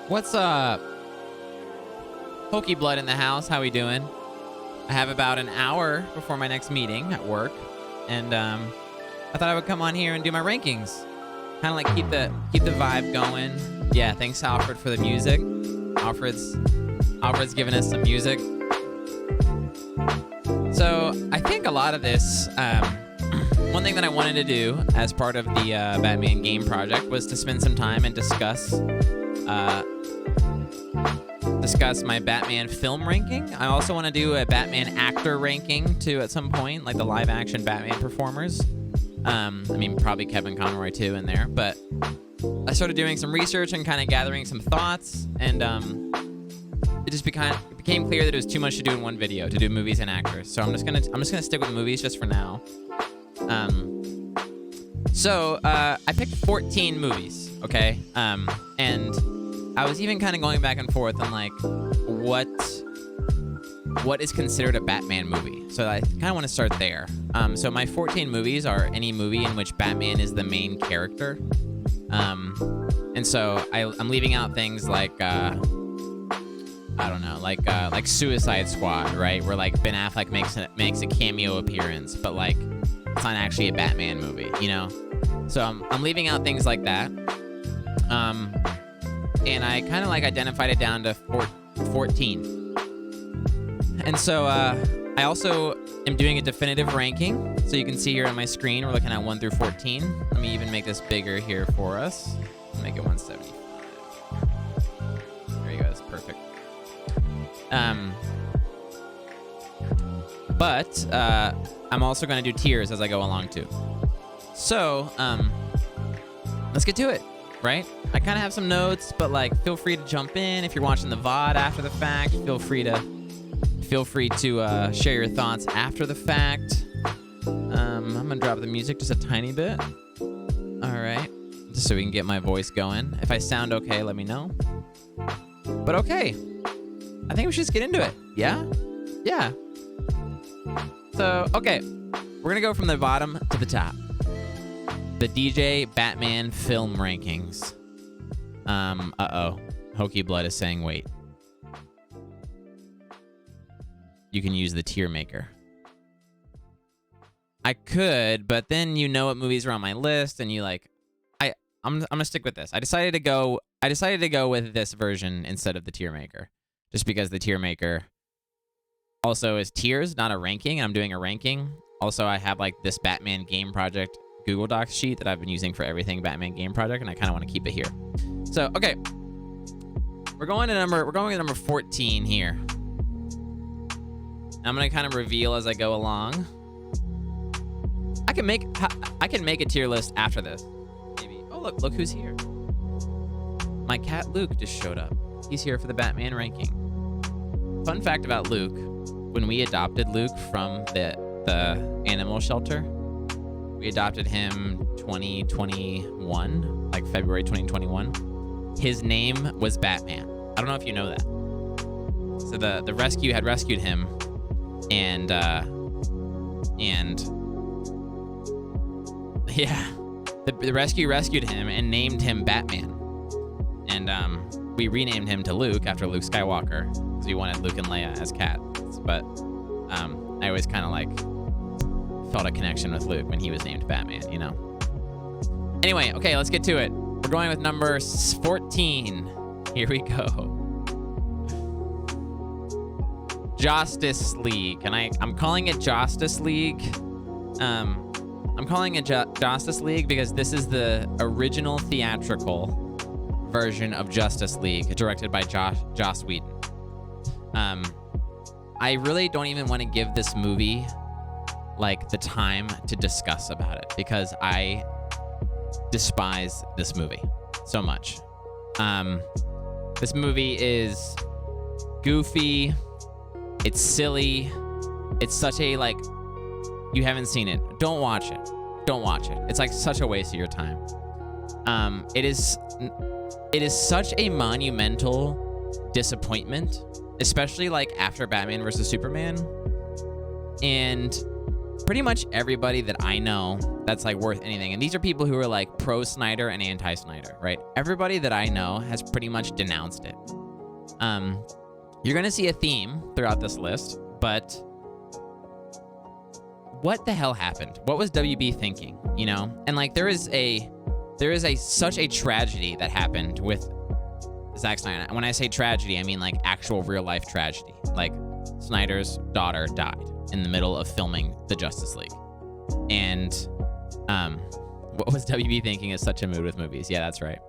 What's up? Pokey Blood in the house. How we doing? I have about an hour before my next meeting at work, and I thought I would come on here and do my rankings. Kind of like keep the vibe going. Yeah, thanks Alfred for the music. Alfred's giving us some music. So I think a lot of this, one thing that I wanted to do as part of the Batman game project was to spend some time and discuss my Batman film ranking. I also want to do a Batman actor ranking too at some point, like the live action Batman performers. I mean, probably Kevin Conroy too in there, but I started doing some research and kind of gathering some thoughts, and it just became clear that it was too much to do in one video, to do movies and actors. So I'm just gonna stick with movies just for now. So I picked 14 movies, okay? And I was even kind of going back and forth on like what is considered a Batman movie. So I kind of want to start there. So my 14 movies are any movie in which Batman is the main character. And so I'm leaving out things like I don't know, like Suicide Squad, right? Where like Ben Affleck makes a cameo appearance, but like it's not actually a Batman movie, you know? So I'm leaving out things like that. And I kind of like identified it down to 14. And so I also am doing a definitive ranking. So you can see here on my screen, we're looking at 1 through 14. Let me even make this bigger here for us. Make it 175. There you go, that's perfect. But I'm also going to do tiers as I go along too. So let's get to it, right? I kind of have some notes, but like feel free to jump in if you're watching the VOD after the fact. Feel free to share your thoughts after the fact. I'm gonna drop the music just a tiny bit. All right, just so we can get my voice going. If I sound okay, let me know. But okay, I think we should just get into it. Yeah. So okay, we're gonna go from the bottom to the top. The DJ Batman film rankings. Hokey Blood is saying wait. You can use the tier maker. I could, but then you know what movies are on my list, and you like, I'm gonna stick with this. I decided to go with this version instead of the tier maker, just because the tier maker also is tiers, not a ranking. I'm doing a ranking. Also, I have like this Batman game project Google Docs sheet that I've been using for everything Batman game project, and I kind of want to keep it here. So okay, we're going to number 14 here. I'm gonna kind of reveal as I go along. I can make a tier list after this, maybe. Oh look who's here. My cat Luke just showed up. He's here for the Batman ranking. Fun fact about Luke: when we adopted Luke from the animal shelter, we adopted him 2021, like February 2021. His name was Batman. I don't know if you know that. So the rescue had rescued him, and yeah, the rescue rescued him and named him Batman. And we renamed him to Luke after Luke Skywalker because we wanted Luke and Leia as cats. But I always kind of like felt a connection with Luke when he was named Batman, you know? Anyway, okay, let's get to it. We're going with number 14. Here we go. Justice League. And I'm calling it Justice League. I'm calling it Justice League because this is the original theatrical version of Justice League, directed by Joss Whedon. I really don't even want to give this movie like the time to discuss about it because I despise this movie so much. This movie is goofy. It's silly. It's such a like, you haven't seen it. Don't watch it. Don't watch it. It's like such a waste of your time. It is such a monumental disappointment, especially like after Batman versus Superman. And pretty much everybody that I know that's like worth anything, and these are people who are like pro Snyder and anti Snyder, right? Everybody that I know has pretty much denounced it. You're gonna see a theme throughout this list, but what the hell happened? What was WB thinking? You know, and like there is such a tragedy that happened with Zack Snyder. When I say tragedy, I mean like actual real life tragedy. Like Snyder's daughter died in the middle of filming the Justice League. And what was WB thinking is such a mood with movies. Yeah, that's right.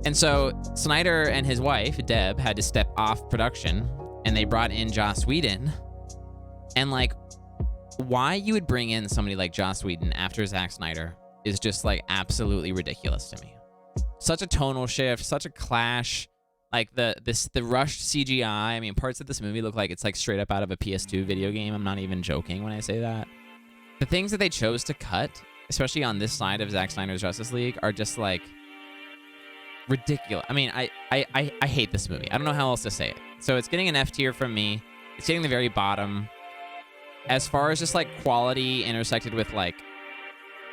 And so Snyder and his wife, Deb, had to step off production, and they brought in Joss Whedon. And like, why you would bring in somebody like Joss Whedon after Zack Snyder is just like absolutely ridiculous to me. Such a tonal shift, such a clash. Like the rushed CGI. I mean, parts of this movie look like it's like straight up out of a PS2 video game. I'm not even joking when I say that. The things that they chose to cut, especially on this side of Zack Snyder's Justice League, are just like ridiculous. I mean, I hate this movie. I don't know how else to say it. So it's getting an F tier from me. It's hitting the very bottom. As far as just like quality intersected with like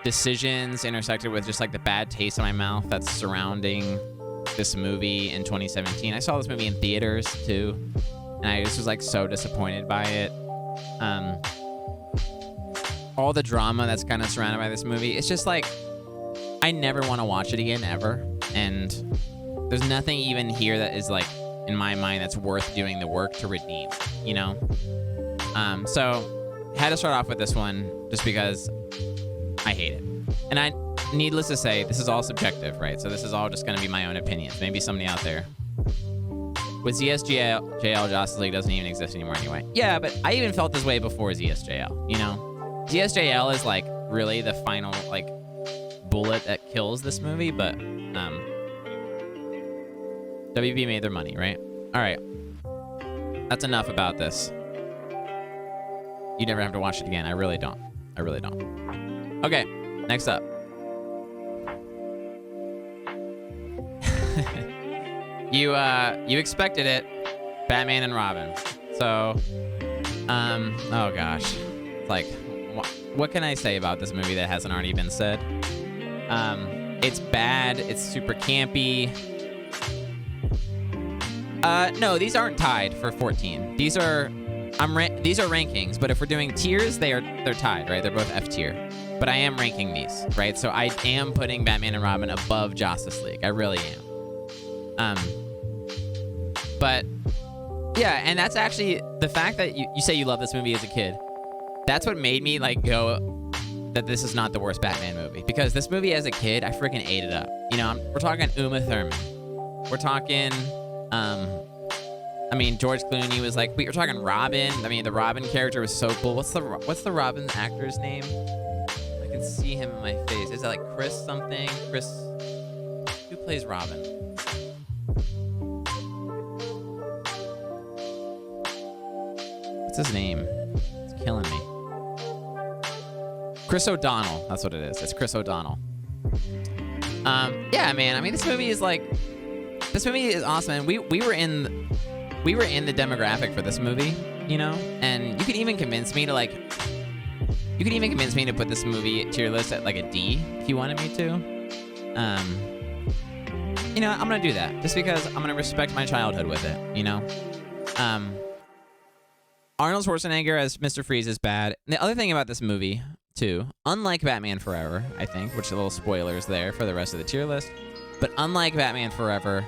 decisions, intersected with just like the bad taste in my mouth that's surrounding this movie in 2017. I saw this movie in theaters too, and I just was like so disappointed by it. All the drama that's kind of surrounded by this movie, it's just like I never want to watch it again ever. And there's nothing even here that is like in my mind that's worth doing the work to redeem, you know? So had to start off with this one just because I hate it. And needless to say, this is all subjective, right? So this is all just going to be my own opinions. Maybe somebody out there with ZSJL Justice League doesn't even exist anymore anyway. Yeah, but I even felt this way before ZSJL, you know? ZSJL is like really the final like bullet that kills this movie, but WB made their money, right? All right. That's enough about this. You never have to watch it again. I really don't. Okay, next up. You expected it. Batman and Robin. So, oh gosh. Like, what can I say about this movie that hasn't already been said? It's bad. It's super campy. No, these aren't tied for 14. These are rankings, but if we're doing tiers, they're tied, right? They're both F tier. But I am ranking these, right? So I am putting Batman and Robin above Justice League. I really am. But yeah, and that's actually the fact that you say you love this movie as a kid. That's what made me like go that this is not the worst Batman movie, because this movie as a kid, I freaking ate it up. You know, we're talking Uma Thurman. We're talking, I mean, George Clooney was like, we're talking Robin. I mean, the Robin character was so cool. What's the Robin actor's name? I can see him in my face. Is it like Chris something? Chris, who plays Robin? What's his name? It's killing me. Chris O'Donnell. That's what it is. It's Chris O'Donnell. Yeah, man. I mean, this movie is awesome. And we were in the demographic for this movie, you know? And you can even convince me to put this movie tier list at like a D if you wanted me to. You know, I'm going to do that just because I'm going to respect my childhood with it, you know? Arnold Schwarzenegger as Mr. Freeze is bad. And the other thing about this movie, too, unlike Batman Forever, I think, which are little spoilers there for the rest of the tier list, but unlike Batman Forever,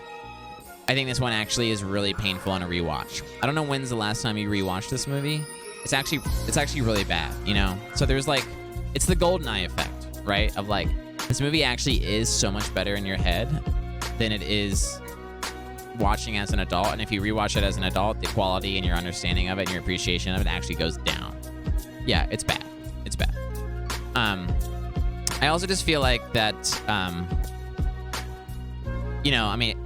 I think this one actually is really painful on a rewatch. I don't know when's the last time you rewatched this movie. It's actually really bad, you know? So there's like, it's the GoldenEye effect, right? Of like, this movie actually is so much better in your head than it is watching as an adult. And if you rewatch it as an adult, the quality and your understanding of it and your appreciation of it actually goes down. Yeah, it's bad. It's bad. I also just feel like that, you know, I mean,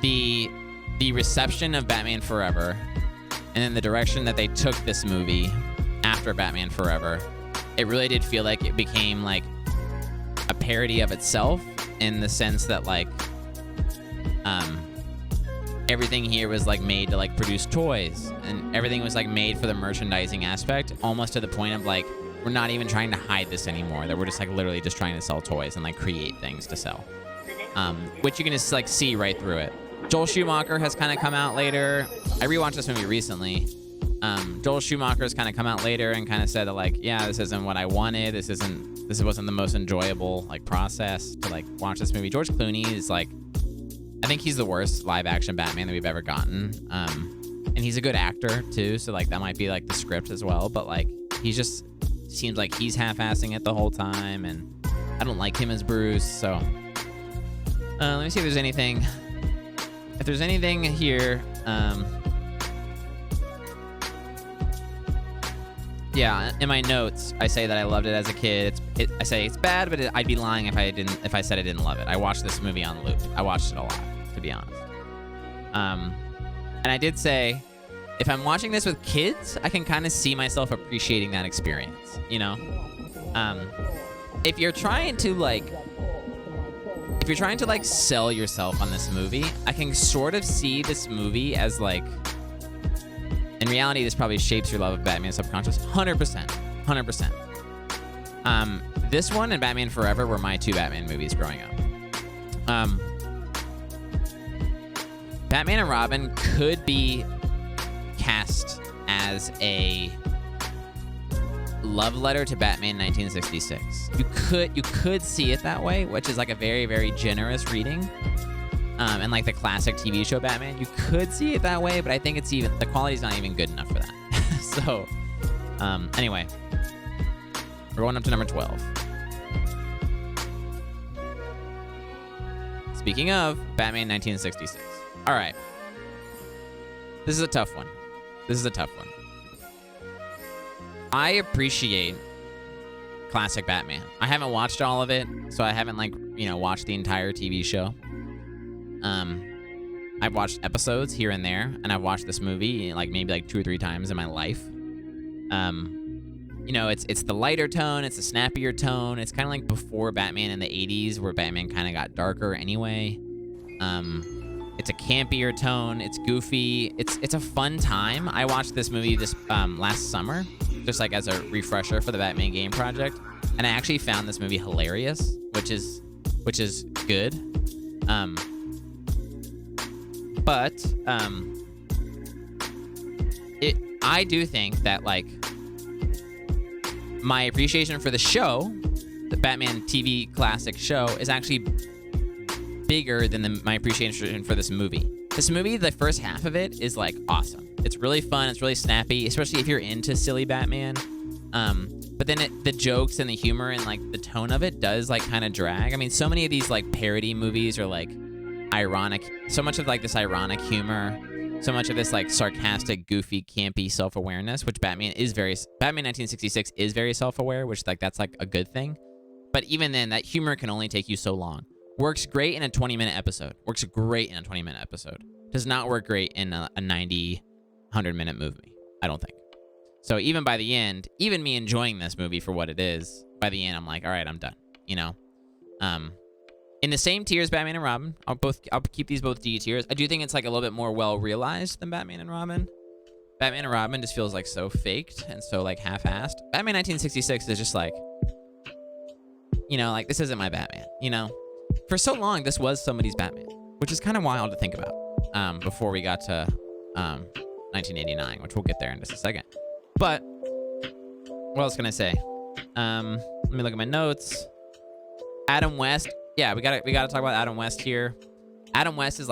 the reception of Batman Forever and then the direction that they took this movie after Batman Forever, it really did feel like it became like a parody of itself, in the sense that like everything here was like made to like produce toys, and everything was like made for the merchandising aspect, almost to the point of like we're not even trying to hide this anymore. That we're just like literally just trying to sell toys and like create things to sell. Which you can just like see right through it. Joel Schumacher has kind of come out later. I rewatched this movie recently. Joel Schumacher has kind of come out later and kind of said that like, yeah, this isn't what I wanted. This wasn't the most enjoyable like process to like watch this movie. George Clooney is like, I think he's the worst live action Batman that we've ever gotten. And he's a good actor too, so like that might be like the script as well. But like he just seems like he's half-assing it the whole time, and I don't like him as Bruce. So let me see if there's anything. If there's anything here, yeah, in my notes I say that I loved it as a kid. I say it's bad, but I'd be lying if I said I didn't love it. I watched this movie on loop. I watched it a lot, to be honest. And I did say, if I'm watching this with kids, I can kind of see myself appreciating that experience, you know? If you're trying to like sell yourself on this movie, I can sort of see this movie as like, in reality, this probably shapes your love of Batman subconscious. 100%. This one and Batman Forever were my two Batman movies growing up. Batman and Robin could be cast as a love letter to Batman 1966. You could see it that way, which is like a very, very generous reading. And like the classic TV show Batman, you could see it that way, but I think the quality's not even good enough for that. So, anyway, we're going up to number 12. Speaking of Batman 1966. All right. This is a tough one. I appreciate classic Batman. I haven't watched all of it, so I haven't watched the entire TV show. I've watched episodes here and there, and I've watched this movie maybe 2 or 3 times in my life. It's the lighter tone, it's the snappier tone. It's kind of like before Batman in the 80s, where Batman kind of got darker anyway. It's a campier tone. It's goofy. It's a fun time. I watched this movie this last summer, just like as a refresher for the Batman game project, and I actually found this movie hilarious, which is good. I do think that my appreciation for the show, the Batman TV classic show, is actually bigger than my appreciation for this movie. This movie, the first half of it is awesome. It's really fun. It's really snappy, especially if you're into silly Batman. But then the jokes and the humor and the tone of it does kind of drag. I mean, so many of these parody movies are ironic. So much of this ironic humor, so much of this sarcastic, goofy, campy self-awareness, which Batman 1966 is very self-aware, which that's a good thing. But even then, that humor can only take you so long. Works great in a 20-minute episode. Does not work great in a 90, 100-minute movie, I don't think. So even by the end, even me enjoying this movie for what it is, by the end, I'm all right, I'm done. In the same tier as Batman and Robin, I'll keep these both D tiers. I do think it's a little bit more well-realized than Batman and Robin. Batman and Robin just feels so faked and so half-assed. Batman 1966 is just this isn't my Batman, For so long, this was somebody's Batman, which is kind of wild to think about before we got to 1989, which we'll get there in just a second. But what else can I say? Let me look at my notes. Adam West. Yeah, we gotta talk about Adam West here. Adam West is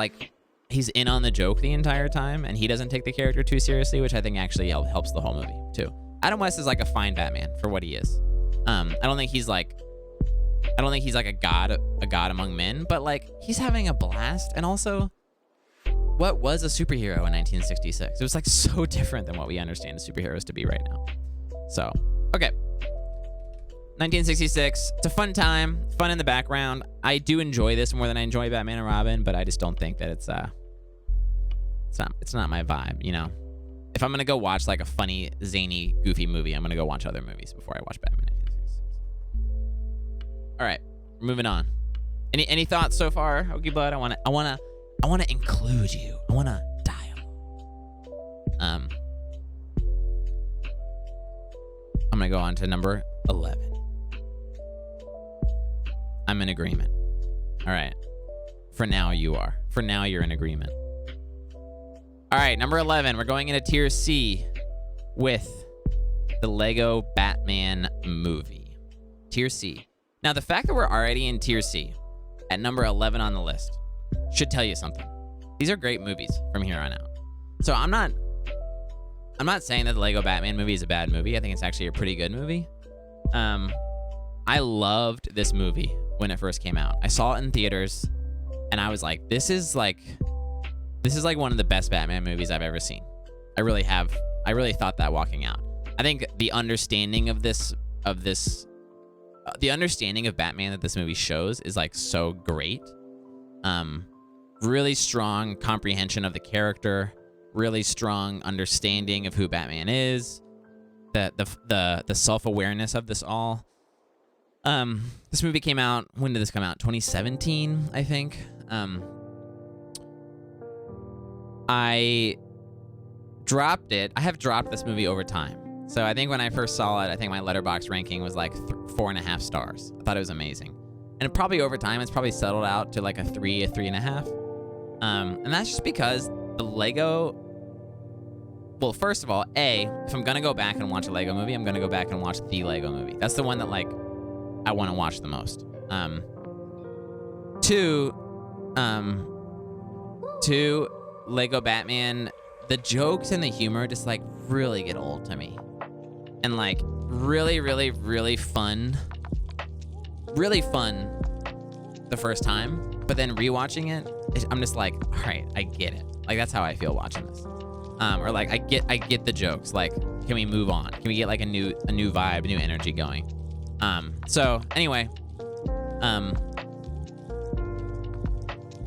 he's in on the joke the entire time, and he doesn't take the character too seriously, which I think actually helps the whole movie too. Adam West is a fine Batman for what he is. I don't think he's a god among men, but he's having a blast. And also, what was a superhero in 1966? It was so different than what we understand superheroes to be right now. So, okay. 1966. It's a fun time, fun in the background. I do enjoy this more than I enjoy Batman and Robin, but I just don't think that it's not my vibe, If I'm gonna go watch a funny, zany, goofy movie, I'm gonna go watch other movies before I watch Batman 1966. All right, moving on. Any thoughts so far, Okie Blood? I wanna include you. I wanna dial. I'm gonna go on to number 11. I'm in agreement. All right. For now, you are. For now, you're in agreement. All right, number 11. We're going into tier C with the Lego Batman movie. Tier C. Now, the fact that we're already in tier C at number 11 on the list should tell you something. These are great movies from here on out. So I'm not saying that the Lego Batman movie is a bad movie. I think it's actually a pretty good movie. I loved this movie when it first came out. I saw it in theaters, and I was like, this is like one of the best Batman movies I've ever seen. I really thought that walking out. I think the understanding of the understanding of Batman that this movie shows is like so great. Really strong comprehension of the character, really strong understanding of who Batman is, the self-awareness of this all. This movie came out, when did this come out? 2017, I think. I dropped it. I have dropped this movie over time. So I think when I first saw it, I think my Letterboxd ranking was like 4.5 stars. I thought it was amazing. And probably over time, it's probably settled out to like a 3.5. And that's just because the Lego... Well, first of all, if I'm going to go back and watch a Lego movie, I'm going to go back and watch the Lego movie. That's the one that, like, I want to watch the most. Two, Lego Batman, the jokes and the humor just, like, really get old to me. And, like, really, really, really fun. Really fun the first time. But then rewatching it, I'm just like, all right, I get it. Like, that's how I feel watching this. Or like, I get the jokes. Like, can we move on? Can we get like a new vibe, a new energy going? So anyway,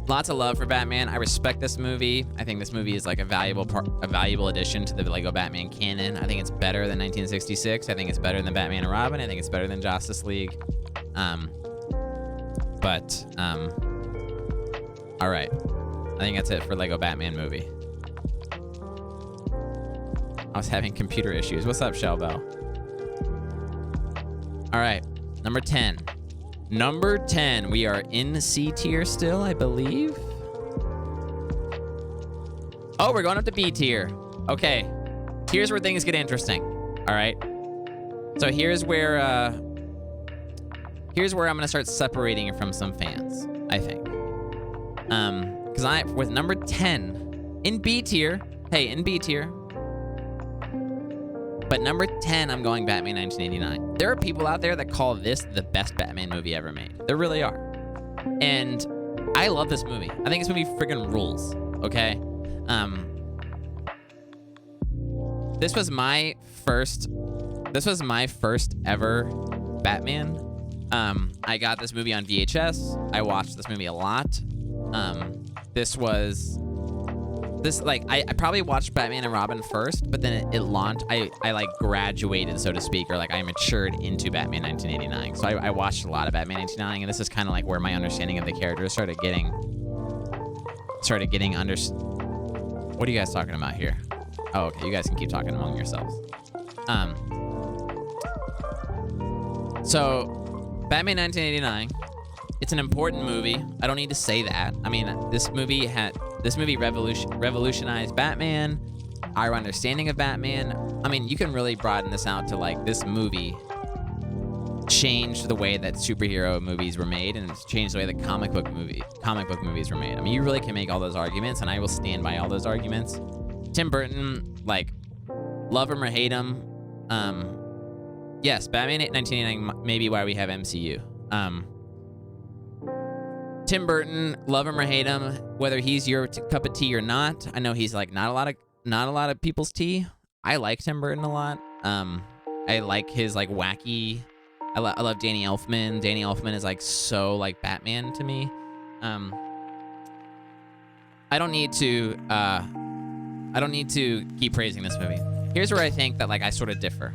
lots of love for Batman. I respect this movie. I think this movie is like a valuable addition to the Lego Batman canon. I think it's better than 1966. I think it's better than Batman and Robin. I think it's better than Justice League. All right. I think that's it for Lego Batman movie. I was having computer issues. What's up, Shellbell? All right, number 10. Number 10. We are in C tier still, I believe. Oh, we're going up to B tier. Okay, here's where things get interesting. All right. So here's where I'm gonna start separating from some fans, I think. Because with number 10 in B tier. Hey, in B tier. But number 10, I'm going Batman 1989. There are people out there that call this the best Batman movie ever made. There really are. And I love this movie. I think this movie friggin' rules, okay? This was my first ever Batman. I got this movie on VHS. I watched this movie a lot. I probably watched Batman and Robin first, but then it launched. I like graduated, so to speak, or like I matured into Batman 1989. So I watched a lot of Batman 1989, and this is kind of like where my understanding of the characters started getting under. What are you guys talking about here? Oh, okay. You guys can keep talking among yourselves. So Batman 1989. It's an important movie. I don't need to say that. I mean, this movie revolutionized Batman, our understanding of Batman. I mean, you can really broaden this out to like this movie changed the way that superhero movies were made, and it's changed the way that comic book movies were made. I mean, you really can make all those arguments, and I will stand by all those arguments. Tim Burton, like, love him or hate him. Yes, Batman 1989 may be why we have MCU. Tim Burton, love him or hate him, whether he's your cup of tea or not. I know he's like not a lot of people's tea. I like Tim Burton a lot. I like his like wacky. I love Danny Elfman. Danny Elfman is like so like Batman to me. I don't need to keep praising this movie. Here's where I think that like I sort of differ.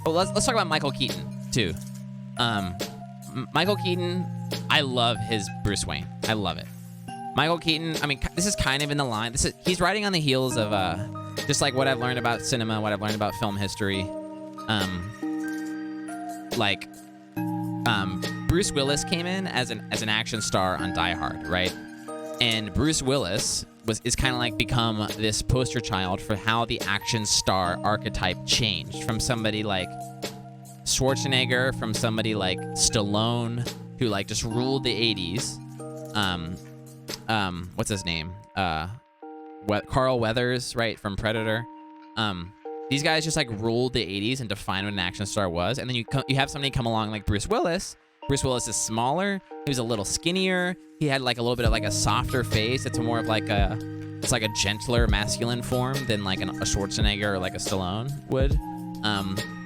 Oh, let's talk about Michael Keaton too. Michael Keaton, I love his Bruce Wayne. I love it. Michael Keaton, I mean, this is kind of in the line. He's riding on the heels of just like what I've learned about cinema, what I've learned about film history. like Bruce Willis came in as an action star on Die Hard, right? And Bruce Willis is kind of like become this poster child for how the action star archetype changed from somebody like Schwarzenegger, from somebody like Stallone, who like just ruled the 80s. What's his name? Carl Weathers, right, from Predator. These guys just like ruled the 80s and defined what an action star was. And then you have somebody come along like Bruce Willis. Bruce Willis is smaller. He was a little skinnier. He had like a little bit of like a softer face. It's more of like a gentler masculine form than like a Schwarzenegger or like a Stallone would.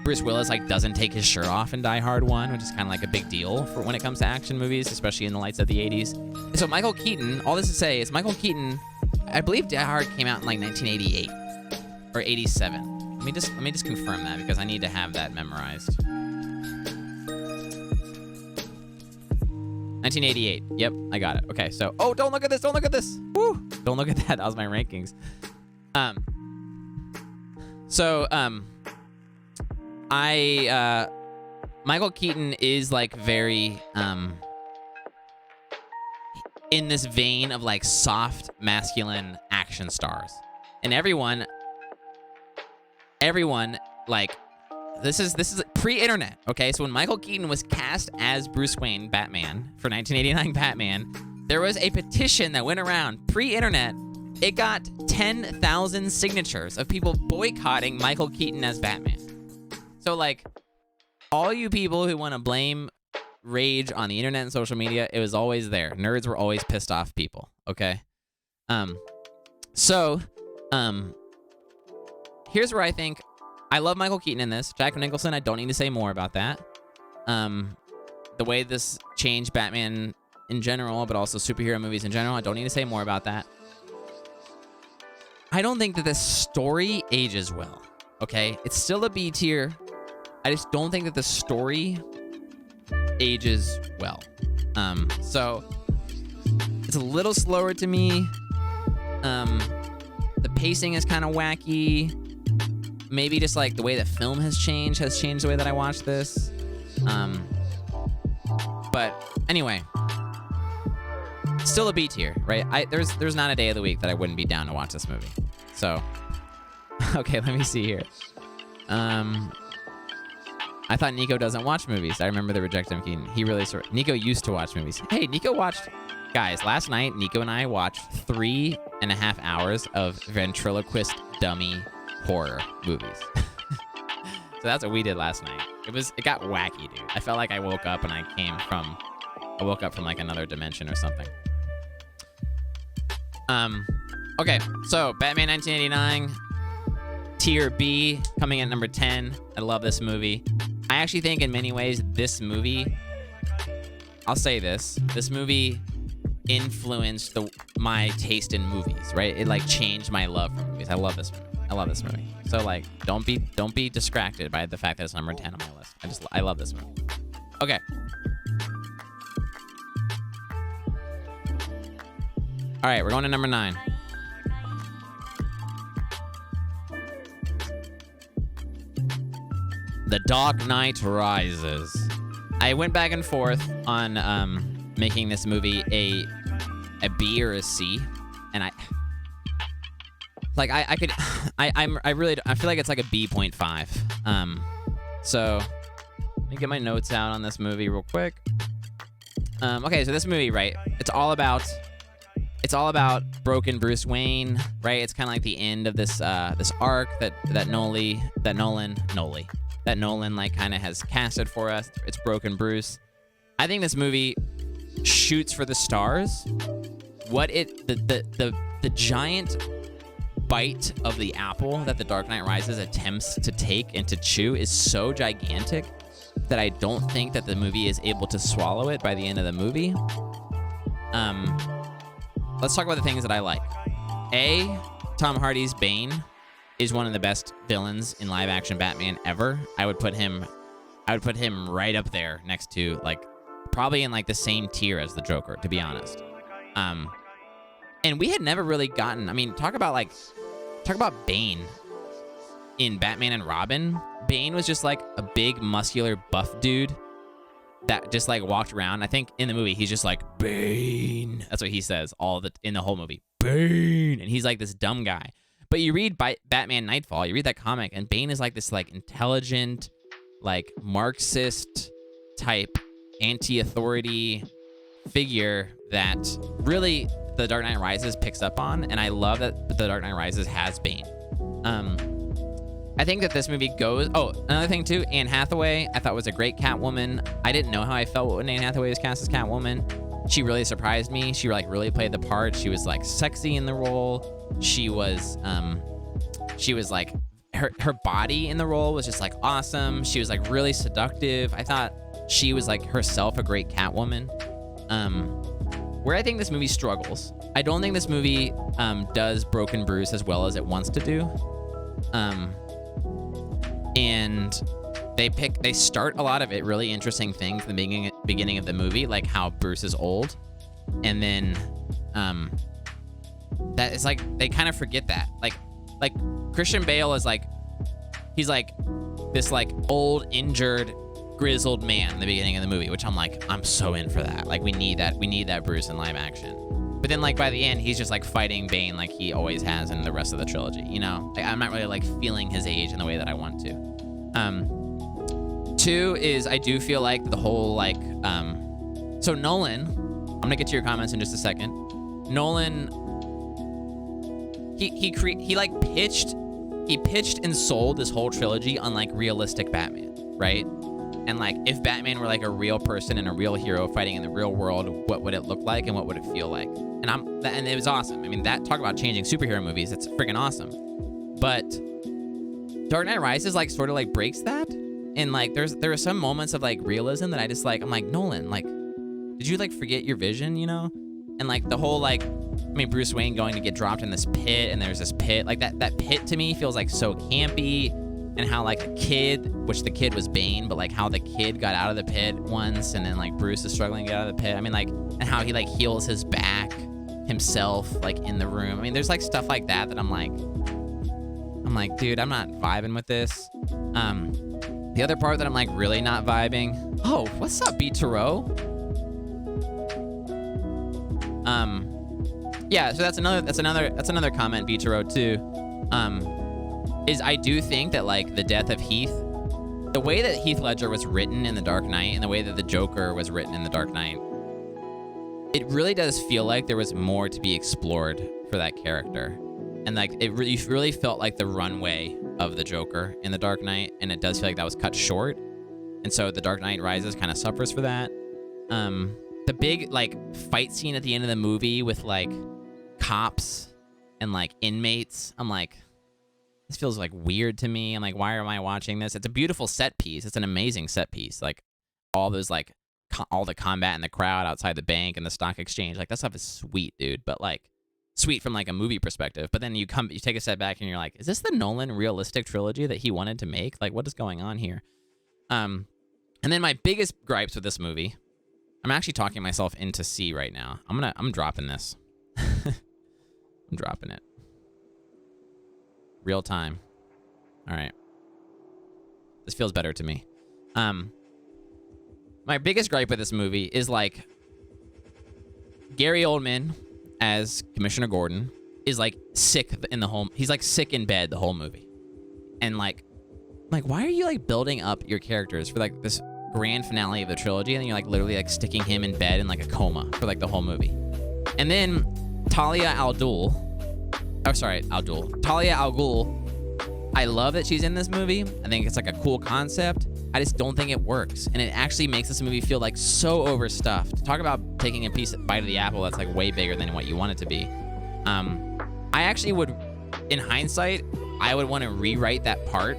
Bruce Willis like doesn't take his shirt off in Die Hard 1, which is kind of like a big deal for when it comes to action movies, especially in the lights of the 80s. And so Michael Keaton, all this to say is Michael Keaton, I believe Die Hard came out in like 1988 or 87. Let me just confirm that because I need to have that memorized. 1988. Yep, I got it. Okay, so don't look at this. Don't look at this. Woo! Don't look at that. That was my rankings. Michael Keaton is like very in this vein of like soft masculine action stars. And everyone like this is pre-internet, okay? So when Michael Keaton was cast as Bruce Wayne Batman for 1989 Batman, there was a petition that went around pre-internet. It got 10,000 signatures of people boycotting Michael Keaton as Batman. So like all you people who want to blame rage on the internet and social media, it was always there. Nerds were always pissed off people, okay? Here's where I think I love Michael Keaton in this. Jack Nicholson, I don't need to say more about that. The way this changed Batman in general, but also superhero movies in general, I don't need to say more about that. I don't think that this story ages well, okay? It's still a B tier. I just don't think that the story ages well. So it's a little slower to me. The pacing is kind of wacky. Maybe just like the way the film has changed the way that I watch this. But anyway, still a B tier, right? There's not a day of the week that I wouldn't be down to watch this movie. So, okay, let me see here. I thought Nico doesn't watch movies. I remember the Reject Him Keaton. He really Nico used to watch movies. Hey, Nico watched. Guys, last night Nico and I watched 3.5 hours of ventriloquist dummy horror movies. So that's what we did last night. It got wacky, dude. I felt like I woke up from like another dimension or something. Okay, so Batman 1989, tier B, coming in at number 10. I love this movie. I actually think in many ways this movie, I'll say this movie influenced my taste in movies, right? It like changed my love for movies. I love this movie. So like, don't be distracted by the fact that it's number 10 on my list. I love this movie. Okay. All right, we're going to number 9. The Dark Knight Rises. I went back and forth on making this movie a B or a C, and I feel like it's like a B.5. So let me get my notes out on this movie real quick. Okay, so this movie, right? It's all about broken Bruce Wayne, right? It's kind of like the end of this arc that Nolan like kind of has casted for us. It's broken Bruce. I think this movie shoots for the stars. The giant bite of the apple that The Dark Knight Rises attempts to take and to chew is so gigantic that I don't think that the movie is able to swallow it by the end of the movie. Let's talk about the things that I like. Tom Hardy's Bane is one of the best villains in live action Batman ever. I would put him right up there next to, like, probably in like the same tier as the Joker, to be honest. And we had never really gotten, I mean, talk about Bane in Batman and Robin, Bane was just like a big muscular buff dude that just like walked around. I think in the movie he's just like Bane. That's what he says in the whole movie. Bane, and he's like this dumb guy. But you read Batman Nightfall, you read that comic, and Bane is like this like intelligent, like Marxist type anti-authority figure that really The Dark Knight Rises picks up on, and I love that The Dark Knight Rises has Bane. I think that this movie goes... Oh, another thing too, Anne Hathaway, I thought was a great Catwoman. I didn't know how I felt when Anne Hathaway was cast as Catwoman. She really surprised me. She like really played the part. She was like sexy in the role. She was like, her body in the role was just like awesome. She was like really seductive. I thought she was like herself a great Catwoman. Where I think this movie struggles, I don't think this movie does Broken Bruce as well as it wants to do. And they start a lot of it really interesting things in the beginning of the movie, like how Bruce is old, and then that is like they kind of forget that like Christian Bale is like, he's like this like old injured grizzled man in the beginning of the movie, which I'm so in for that. Like we need that Bruce in live action. But then like by the end he's just like fighting Bane like he always has in the rest of the trilogy, you know? Like, I'm not really like feeling his age in the way that I want to. Two is I do feel like the whole like so Nolan, I'm gonna get to your comments in just a second. Nolan, he like pitched and sold this whole trilogy on like realistic Batman, right? And like if Batman were like a real person and a real hero fighting in the real world, what would it look like and what would it feel like? And it was awesome. I mean, that talk about changing superhero movies, it's freaking awesome. But Dark Knight Rises like sort of like breaks that. And like there are some moments of like realism that I just like, I'm like, Nolan, like, did you like forget your vision, you know? And like the whole like, I mean, Bruce Wayne going to get dropped in this pit, and there's this pit, like that pit to me feels like so campy. And how like a kid, which the kid was Bane, but like how the kid got out of the pit once, and then like Bruce is struggling to get out of the pit. I mean, like, and how he like heals his back himself like in the room. I mean, there's like stuff like that I'm like, dude, I'm not vibing with this. The other part that I'm like really not vibing. Oh, what's up, B Tarot? Yeah, so that's another comment, B Tarot too. Is I do think that like the death of Heath, the way that Heath Ledger was written in The Dark Knight and the way that the Joker was written in The Dark Knight, it really does feel like there was more to be explored for that character. And like it really felt like the runway of the Joker in The Dark Knight, and it does feel like that was cut short. And so The Dark Knight Rises kind of suffers for that. The big like fight scene at the end of the movie with like cops and like inmates, I'm like, this feels like weird to me. I'm like, why am I watching this? It's a beautiful set piece. It's an amazing set piece. Like all those like all the combat in the crowd outside the bank and the stock exchange, like that stuff is sweet, dude. But like sweet from like a movie perspective. But then you take a step back and you're like, is this the Nolan realistic trilogy that he wanted to make? Like what is going on here? And then my biggest gripes with this movie, I'm actually talking myself into C right now. I'm dropping this. I'm dropping it. Real time. All right. This feels better to me. My biggest gripe with this movie is like Gary Oldman as Commissioner Gordon is like sick in the whole. He's like sick in bed the whole movie, and like why are you like building up your characters for like this grand finale of the trilogy, and then you're like literally like sticking him in bed in like a coma for like the whole movie, and then Talia al Ghul. I love that she's in this movie. I think it's like a cool concept. I just don't think it works. And it actually makes this movie feel like so overstuffed. Talk about taking a bite of the apple that's like way bigger than what you want it to be. I actually would, in hindsight, I would want to rewrite that part.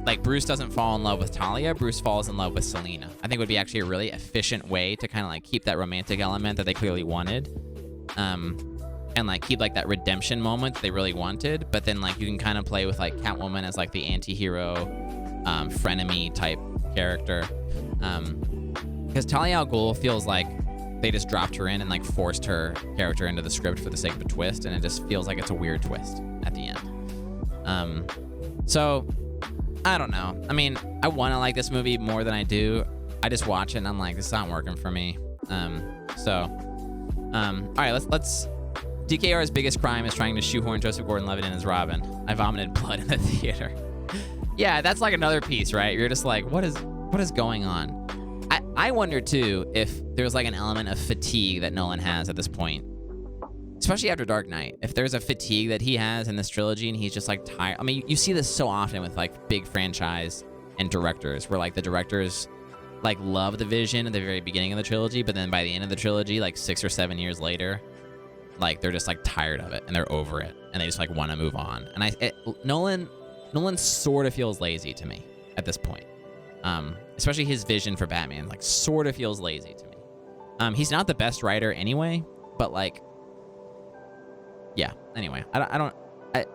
Like Bruce doesn't fall in love with Talia, Bruce falls in love with Selina. I think would be actually a really efficient way to kind of like keep that romantic element that they clearly wanted. And like keep like that redemption moment that they really wanted, but then like you can kind of play with like Catwoman as like the anti-hero, frenemy type character. Because Talia al Ghul feels like they just dropped her in and like forced her character into the script for the sake of a twist, and it just feels like it's a weird twist at the end. So, I don't know. I mean, I want to like this movie more than I do. I just watch it and I'm like, this is not working for me. All right, let's. DKR's biggest crime is trying to shoehorn Joseph Gordon-Levitt in as Robin. I vomited blood in the theater. Yeah, that's like another piece, right? You're just like, what is going on? I wonder too if there's like an element of fatigue that Nolan has at this point, especially after Dark Knight. If there's a fatigue that he has in this trilogy and he's just like tired. I mean, you see this so often with like big franchise and directors, where like the directors like love the vision at the very beginning of the trilogy, but then by the end of the trilogy, like 6 or 7 years later, like they're just like tired of it and they're over it and they just like want to move on. And Nolan sort of feels lazy to me at this point. Especially his vision for Batman, like sort of feels lazy to me. He's not the best writer anyway, but like, yeah. Anyway,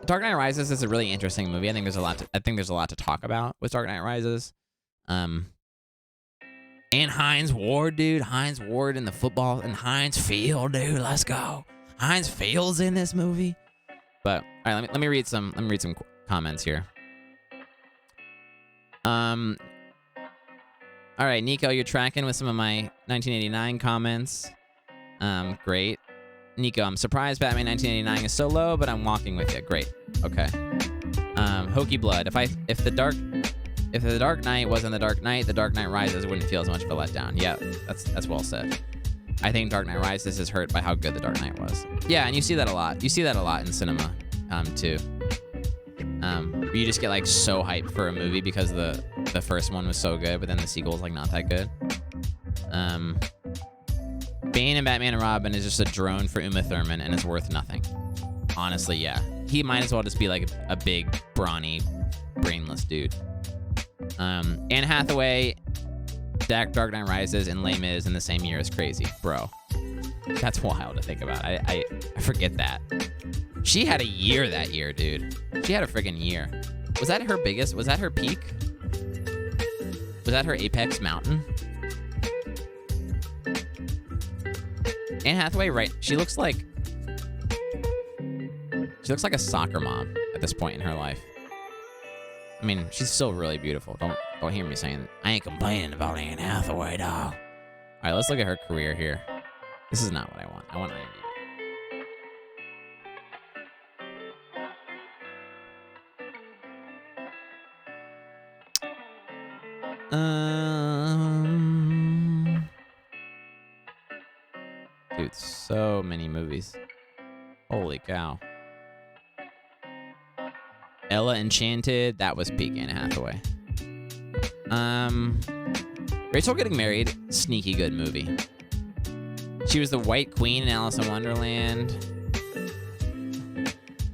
Dark Knight Rises is a really interesting movie. I think there's a lot to talk about with Dark Knight Rises. And Hines Ward, dude. Hines Ward in the football and Heinz Field, dude. Let's go. Heinz Field's in this movie. But all right, let me read some comments here. All right, Nico, you're tracking with some of my 1989 comments. Great. Nico, I'm surprised Batman 1989 is so low, but I'm walking with you. Great. Okay. Hokey Blood. If the Dark Knight wasn't the Dark Knight, the Dark Knight Rises wouldn't feel as much of a letdown. Yeah, that's well said. I think Dark Knight Rises is hurt by how good the Dark Knight was. Yeah, and you see that a lot. You see that a lot in cinema, too. You just get like so hyped for a movie because the first one was so good, but then the sequel's like not that good. Bane and Batman and Robin is just a drone for Uma Thurman and is worth nothing. Honestly, yeah. He might as well just be like a big, brawny, brainless dude. Anne Hathaway, Dark Knight Rises, and Les Mis in the same year is crazy, bro. That's wild to think about. I forget that. She had a year that year, dude. She had a friggin' year. Was that her biggest? Was that her peak? Was that her apex mountain? Anne Hathaway, right? She looks like a soccer mom at this point in her life. I mean, she's still really beautiful. Don't hear me saying I ain't complaining about Anne Hathaway, dog. All right, let's look at her career here. This is not what I want. I want IMDb. Dude, so many movies. Holy cow. Ella Enchanted, that was peak Anne Hathaway. Rachel Getting Married, sneaky good movie. She was the White Queen in Alice in Wonderland.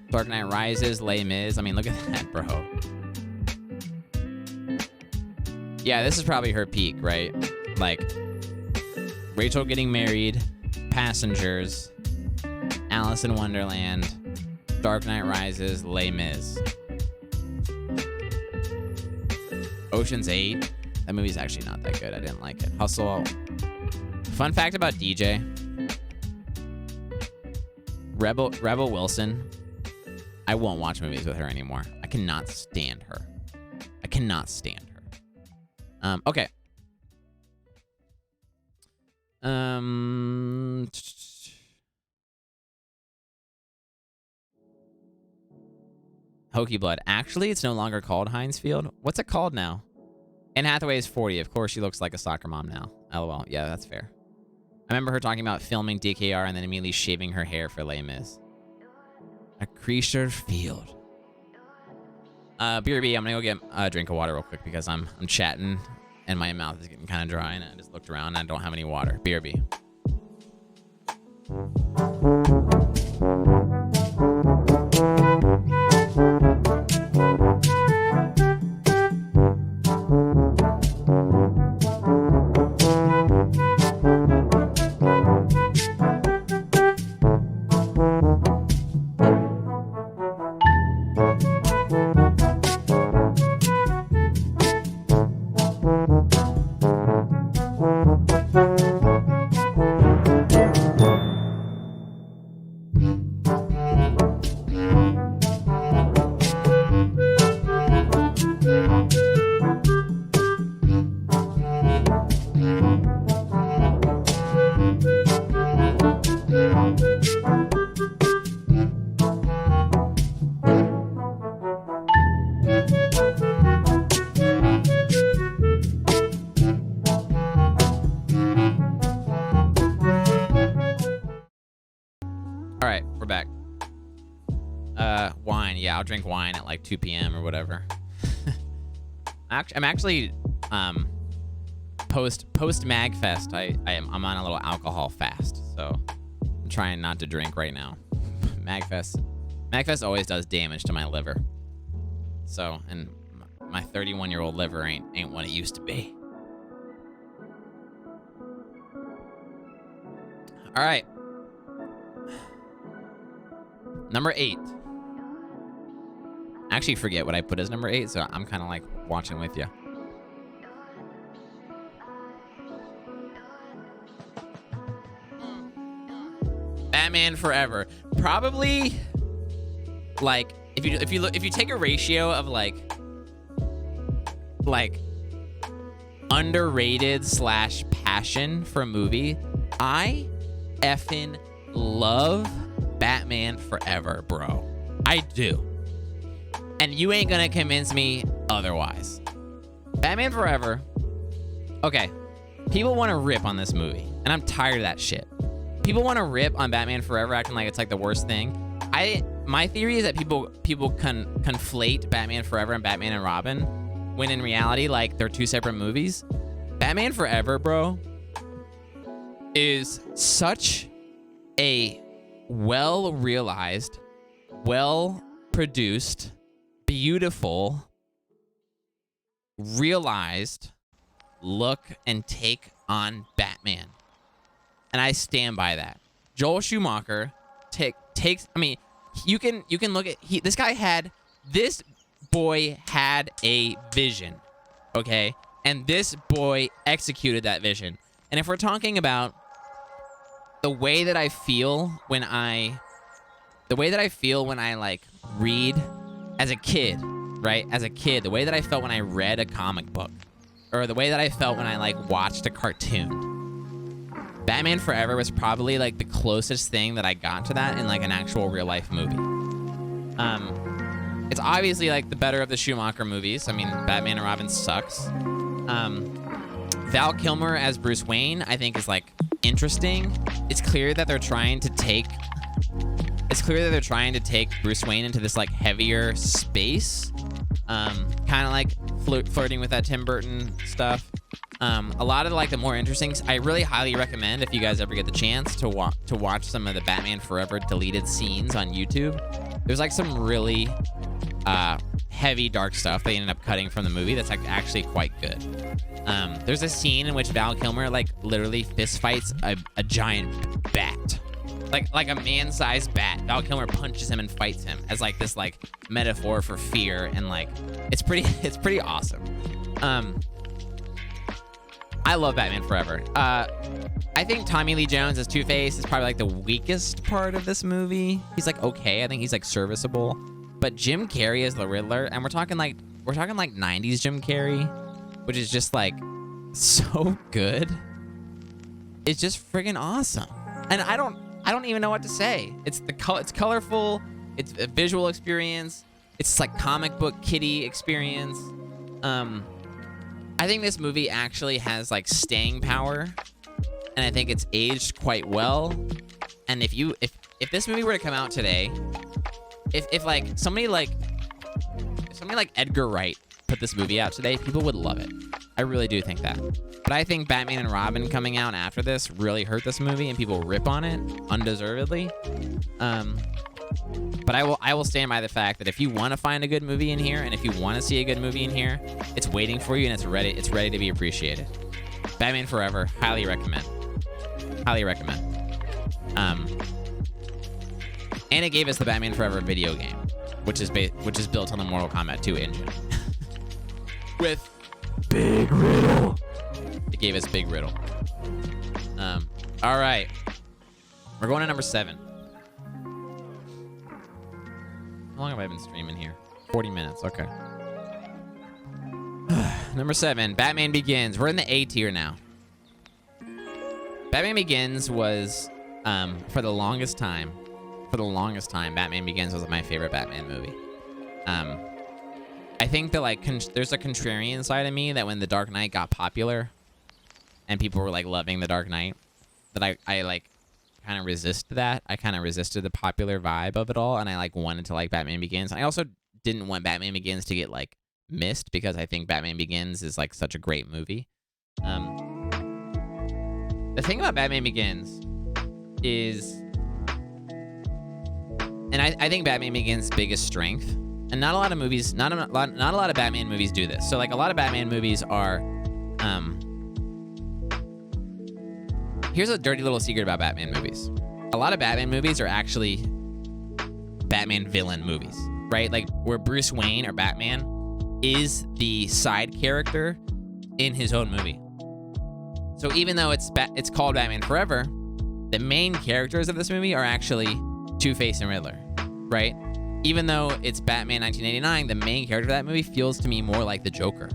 Dark Knight Rises, Les Mis. I mean, look at that, bro. Yeah, this is probably her peak, right? Like, Rachel Getting Married, Passengers, Alice in Wonderland, Dark Knight Rises, Les Mis. Ocean's 8. That movie's actually not that good. I didn't like it. Hustle. Fun fact about DJ. Rebel Wilson. I won't watch movies with her anymore. I cannot stand her. I cannot stand her. Okay. Hokey Blood. Actually, it's no longer called Heinz Field. What's it called now? Anne Hathaway is 40. Of course, she looks like a soccer mom now. LOL. Yeah, that's fair. I remember her talking about filming DKR and then immediately shaving her hair for Les Mis. Acacia Field. BRB, I'm gonna go get a drink of water real quick because I'm chatting and my mouth is getting kind of dry and I just looked around and I don't have any water. BRB. All right, we're back. Wine. Yeah, I'll drink wine at like 2 p.m. or whatever. I'm actually post Magfest. I'm on a little alcohol fast, so I'm trying not to drink right now. Magfest always does damage to my liver. So, and my 31-year-old liver ain't what it used to be. All right. Number 8. I actually forget what I put as number 8, so I'm kind of like watching with you. Batman Forever. Probably like if you take a ratio of like underrated / passion for a movie, I effing love Batman Forever, bro. I do. And you ain't gonna convince me otherwise. Batman Forever. Okay. People want to rip on this movie, and I'm tired of that shit. People want to rip on Batman Forever, acting like it's like the worst thing. My theory is that people conflate Batman Forever and Batman and Robin, when in reality, like, they're two separate movies. Batman Forever, bro, is such a well-realized, well-produced, beautiful, realized look and take on Batman. And I stand by that. Joel Schumacher takes, I mean, you can look at, this boy had a vision, okay? And this boy executed that vision. And if we're talking about the way that I feel when I like read as a kid, right? As a kid, the way that I felt when I read a comic book, or the way that I felt when I like watched a cartoon, Batman Forever was probably like the closest thing that I got to that in like an actual real life movie. It's obviously like the better of the Schumacher movies. I mean, Batman and Robin sucks. Val Kilmer as Bruce Wayne, I think, is like interesting. It's clear that they're trying to take Bruce Wayne into this like heavier space, kind of like flirting with that Tim Burton stuff. A lot of like the more interesting, I really highly recommend, if you guys ever get the chance to watch some of the Batman Forever deleted scenes on YouTube. There's like some really heavy dark stuff they ended up cutting from the movie that's like actually quite good. There's a scene in which Val Kilmer like literally fist fights a giant bat, like a man-sized bat. Val Kilmer punches him and fights him as like this like metaphor for fear, and like it's pretty awesome. I love Batman Forever. I think Tommy Lee Jones as Two-Face is probably like the weakest part of this movie. He's like okay. I think he's like serviceable. But Jim Carrey as the Riddler, and we're talking like 90s Jim Carrey, which is just like so good. It's just friggin' awesome. And I don't even know what to say. It's colorful. It's a visual experience. It's like comic book kiddie experience. I think this movie actually has like staying power, and I think it's aged quite well. And if this movie were to come out today, if somebody like Edgar Wright put this movie out today, people would love it. I really do think that. But I think Batman and Robin coming out after this really hurt this movie, and people rip on it undeservedly. But I will stand by the fact that if you want to find a good movie in here, and if you want to see a good movie in here, it's waiting for you, and it's ready to be appreciated. Batman Forever, highly recommend. Highly recommend. And it gave us the Batman Forever video game, which is built on the Mortal Kombat 2 engine. With Big Riddle. It gave us Big Riddle. All right. We're going to number 7. How long have I been streaming here? 40 minutes. Okay. Number 7, Batman Begins. We're in the A tier now. Batman Begins was, for the longest time, Batman Begins was my favorite Batman movie. I think that, like, there's a contrarian side of me that when The Dark Knight got popular and people were, like, loving The Dark Knight, that I like, kind of resist that. I kind of resisted the popular vibe of it all, and I, like, wanted to like Batman Begins. I also didn't want Batman Begins to get, like, missed because I think Batman Begins is, like, such a great movie. The thing about Batman Begins is, and I think Batman Begins' biggest strength, and not a lot of movies, not a lot of Batman movies do this. So, like, a lot of Batman movies are, here's a dirty little secret about Batman movies. A lot of Batman movies are actually Batman villain movies, right? Like, where Bruce Wayne or Batman is the side character in his own movie. So even though it's called Batman Forever, the main characters of this movie are actually Two-Face and Riddler, right? Even though it's Batman 1989, the main character of that movie feels to me more like the Joker.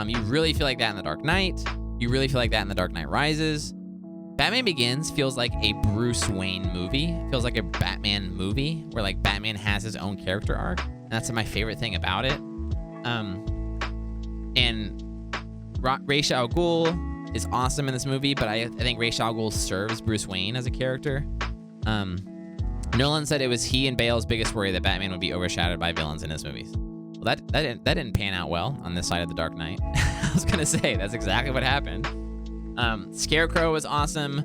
You really feel like that in The Dark Knight. You really feel like that in The Dark Knight Rises. Batman Begins feels like a Bruce Wayne movie. It feels like a Batman movie where, like, Batman has his own character arc. And that's my favorite thing about it. And Ra's al Ghul is awesome in this movie, but I think Ra's al Ghul serves Bruce Wayne as a character. Nolan said it was he and Bale's biggest worry that Batman would be overshadowed by villains in his movies. Well, that didn't pan out well on this side of The Dark Knight. I was gonna say that's exactly what happened. Scarecrow was awesome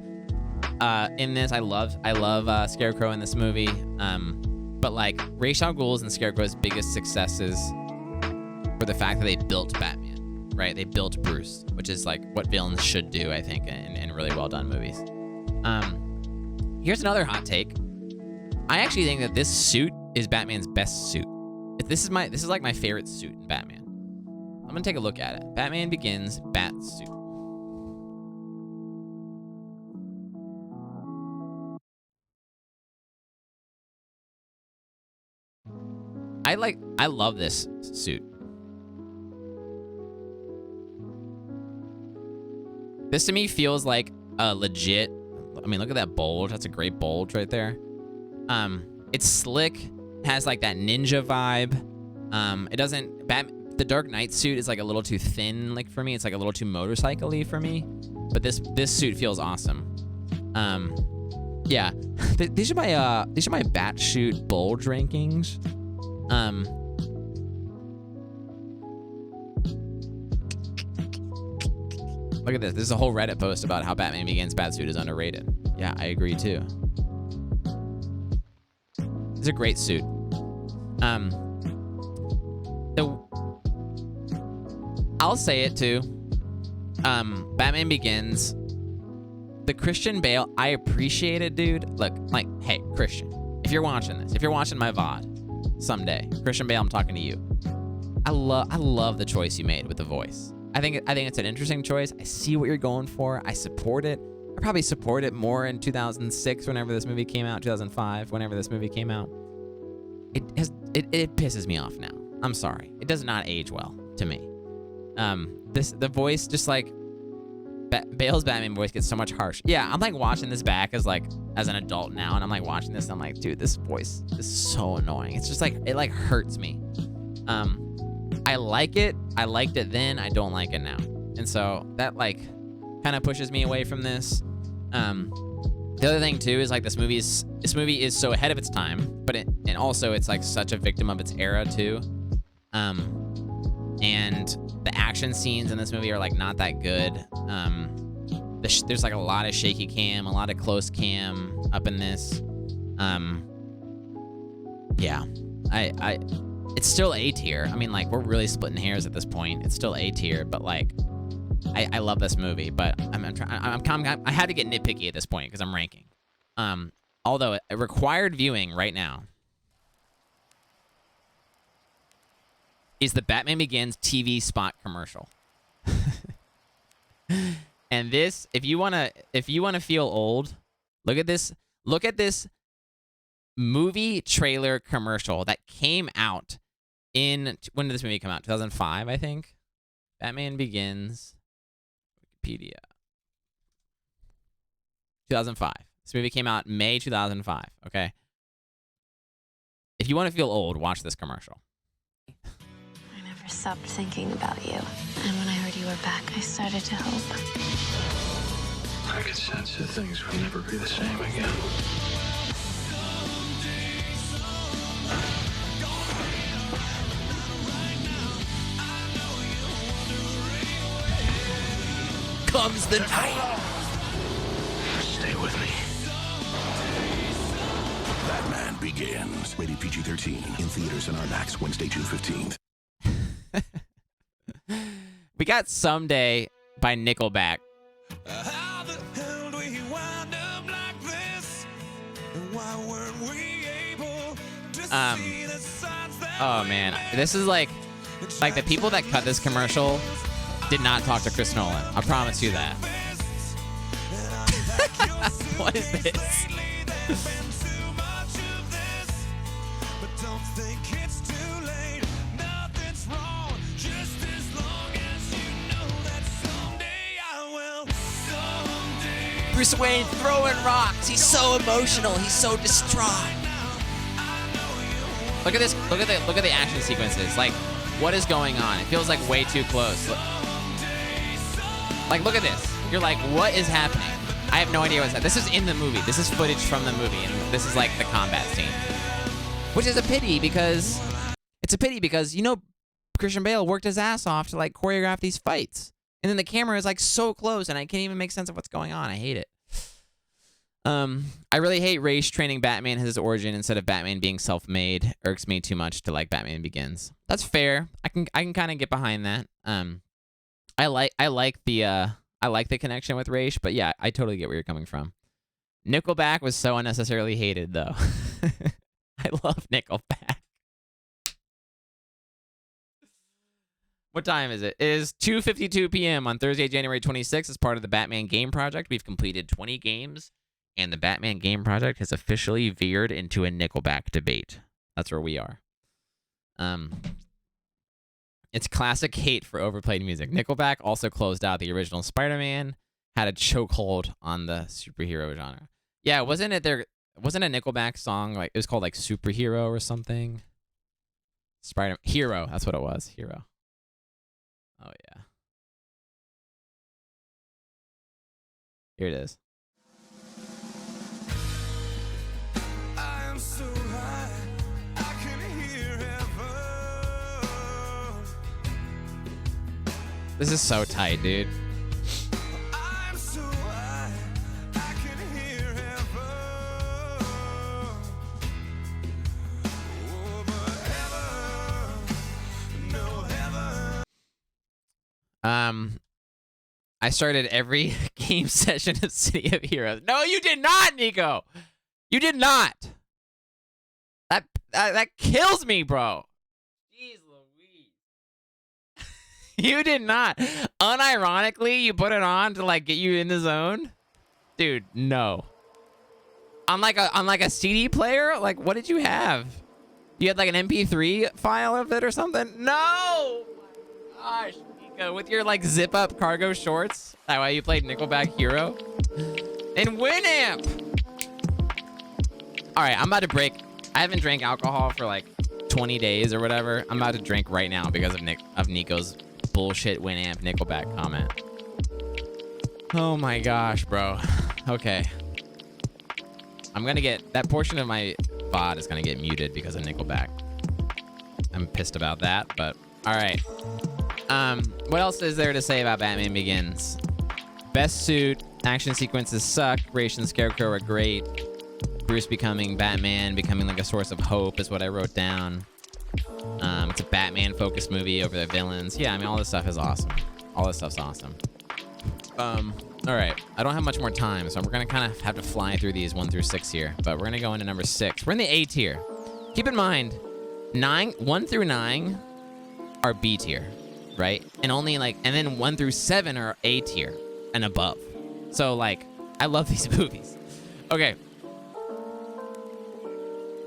in this. I love Scarecrow in this movie. But, like, Ra's al Ghul's and Scarecrow's biggest successes were the fact that they built Batman, right? They built Bruce, which is, like, what villains should do, I think, in really well done movies. Here's another hot take. I actually think that this suit is Batman's best suit. This is like my favorite suit in Batman. I'm gonna take a look at it. Batman Begins Bat suit. I love this suit. This to me feels like a legit, I mean, look at that bulge. That's a great bulge right there. It's slick, has like that ninja vibe. It doesn't, the Dark Knight suit is like a little too thin, like for me. It's like a little too motorcycle-y for me. But this suit feels awesome. Yeah. These are my bat suit bulge rankings. Look at this. This is a whole Reddit post about how Batman Begins Batsuit is underrated. Yeah, I agree too. It's a great suit. I'll say it too. Batman Begins. The Christian Bale, I appreciate it, dude. Look, like, hey, Christian, if you're watching this, if you're watching my VOD someday, Christian Bale, I'm talking to you. I love the choice you made with the voice. I think it's an interesting choice. I see what you're going for. I support it. I probably support it more in 2006, whenever this movie came out, 2005, whenever this movie came out. It pisses me off now. I'm sorry. It does not age well to me. The voice, just like Bale's Batman voice, gets so much harsh. Yeah, I'm like watching this back as an adult now, and I'm like watching this and I'm like, dude, this voice is so annoying. It's just like, it like hurts me. I like it. I liked it then. I don't like it now. And so that like kind of pushes me away from this. The other thing too is like this movie is so ahead of its time, but and also it's like such a victim of its era too. And the action scenes in this movie are like not that good. There's like a lot of shaky cam, a lot of close cam up in this. Yeah, it's still A tier. I mean, like, we're really splitting hairs at this point. It's still A tier, but like, I love this movie, but I had to get nitpicky at this point because I'm ranking. Although a required viewing right now is the Batman Begins TV spot commercial. And this, if you wanna feel old, look at this movie trailer commercial that came out when did this movie come out? 2005, I think. Batman Begins. Wikipedia. 2005. This movie came out May 2005. Okay. If you want to feel old, watch this commercial. I never stopped thinking about you. And when I heard you were back, I started to hope. I could sense that things would never be the same again. Comes the night. Stay with me. Batman Begins. Rated PG-13. In theaters and IMAX Wednesday, June 15th. We got Someday by Nickelback. How the hell do we wind up like this? And why weren't we able to see the signs that Oh man, this is like the people that cut this commercial did not talk to Chris Nolan. I promise you that. What is this? Bruce Wayne throwing rocks. He's so emotional. He's so distraught. Look at this. Look at the action sequences. Like, what is going on? It feels like way too close. Like, look at this. You're like, what is happening? I have no idea what's happening. This is in the movie. This is footage from the movie, and this is like the combat scene, which is a pity because Christian Bale worked his ass off to like choreograph these fights. And then the camera is like so close, and I can't even make sense of what's going on. I hate it. I really hate Ra's training Batman his origin instead of Batman being self-made. Irks me too much to like Batman Begins. That's fair. I can kind of get behind that. I like the connection with Ra's, but yeah, I totally get where you're coming from. Nickelback was so unnecessarily hated though. I love Nickelback. What time is it? It is 2:52 p.m. on Thursday, January 26th. As part of the Batman Game Project, we've completed 20 games, and the Batman Game Project has officially veered into a Nickelback debate. That's where we are. It's classic hate for overplayed music. Nickelback also closed out the original Spider-Man, had a chokehold on the superhero genre. Yeah, wasn't a Nickelback song like it was called like Superhero or something? Hero, that's what it was. Hero. Oh, yeah. Here it is. I am so high, I can hear heaven. This is so tight, dude. I'm so high, I can hear heaven. Oh, but heaven, no heaven. I started every game session of City of Heroes. No, you did not, Nico. You did not. That kills me, bro. Jeez Louise. You did not. Unironically, you put it on to like get you in the zone, dude. No. On like a CD player. Like, what did you have? You had like an MP3 file of it or something? No. Gosh. With your like zip up cargo shorts. That way you played Nickelback Hero. And Winamp. All right, I'm about to break. I haven't drank alcohol for like 20 days or whatever. I'm about to drink right now because of Nico's bullshit Winamp Nickelback comment. Oh my gosh, bro. Okay. I'm gonna get that portion of my VOD is gonna get muted because of Nickelback. I'm pissed about that, but all right. What else is there to say about Batman Begins? Best suit, action sequences suck, Ra's and Scarecrow are great. Bruce becoming Batman, becoming like a source of hope is what I wrote down. It's a Batman-focused movie over the villains. Yeah, I mean, all this stuff is awesome. All this stuff's awesome. All right, I don't have much more time, so we're gonna kind of have to fly through these 1 through 6 here, but we're gonna go into number 6. We're in the A tier. Keep in mind, 1 through 9 are B tier. Right? And then 1 through 7 are A tier and above. So like, I love these movies. Okay.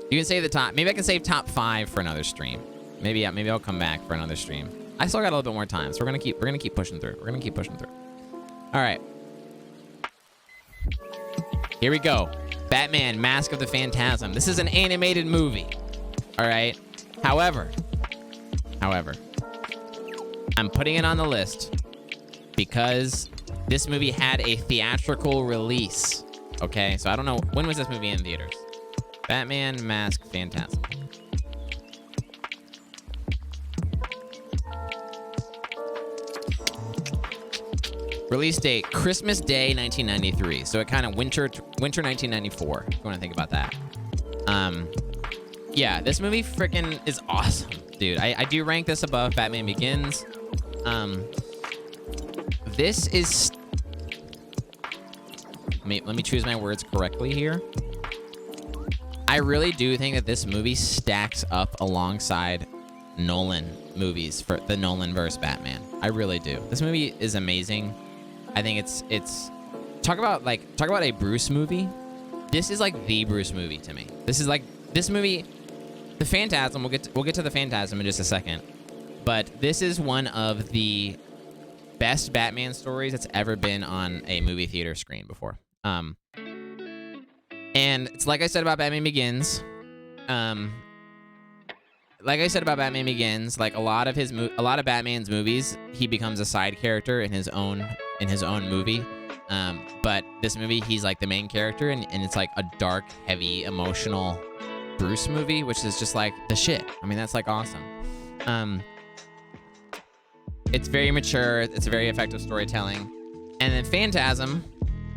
You can save the top. Maybe I can save top 5 for another stream. Maybe I'll come back for another stream. I still got a little bit more time, so we're gonna keep pushing through. We're gonna keep pushing through. All right. Here we go. Batman: Mask of the Phantasm. This is an animated movie. All right. However, I'm putting it on the list because this movie had a theatrical release. Okay, so I don't know, when was this movie in theaters? Batman: Mask Phantasm. Release date, Christmas Day 1993. So it kind of winter 1994, if you want to think about that. Yeah, this movie freaking is awesome, dude. I do rank this above Batman Begins. This is... Let me choose my words correctly here. I really do think that this movie stacks up alongside Nolan movies for the Nolanverse Batman. I really do. This movie is amazing. I think it's talk about a Bruce movie. This is like the Bruce movie to me. This is like this movie, the Phantasm. We'll get to the Phantasm in just a second, but this is one of the best Batman stories that's ever been on a movie theater screen before. And it's like I said about Batman Begins. Like a lot of Batman's movies, he becomes a side character in his own movie. But this movie, he's like the main character, and it's like a dark, heavy, emotional Bruce movie, which is just like the shit. I mean, that's like awesome. It's very mature. It's a very effective storytelling. And then Phantasm,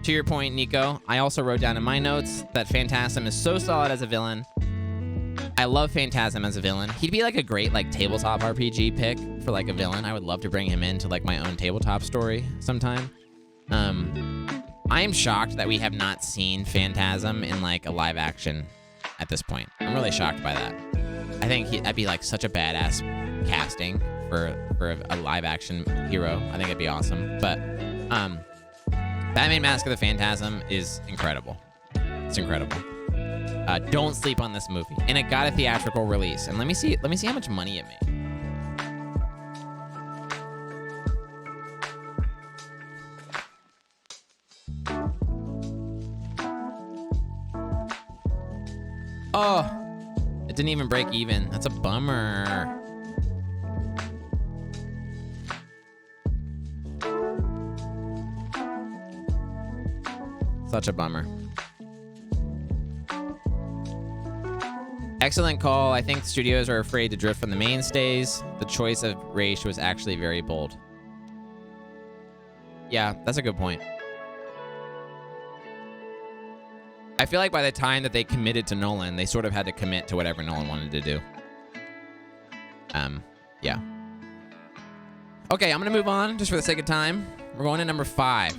to your point, Nico, I also wrote down in my notes that Phantasm is so solid as a villain. I love Phantasm as a villain. He'd be like a great like tabletop RPG pick for like a villain. I would love to bring him into like my own tabletop story sometime. I am shocked that we have not seen Phantasm in like a live action at this point. I'm really shocked by that. I think that'd be like such a badass casting for a live action hero. I think it'd be awesome. But Batman: Mask of the Phantasm is incredible. It's incredible. Don't sleep on this movie, and it got a theatrical release. And let me see how much money it made. Oh, it didn't even break even. That's a bummer. Such a bummer. Excellent call. I think the studios are afraid to drift from the mainstays. The choice of Ra's was actually very bold. Yeah, that's a good point. I feel like by the time that they committed to Nolan, they sort of had to commit to whatever Nolan wanted to do. Yeah. Okay, I'm gonna move on just for the sake of time. We're going to number 5.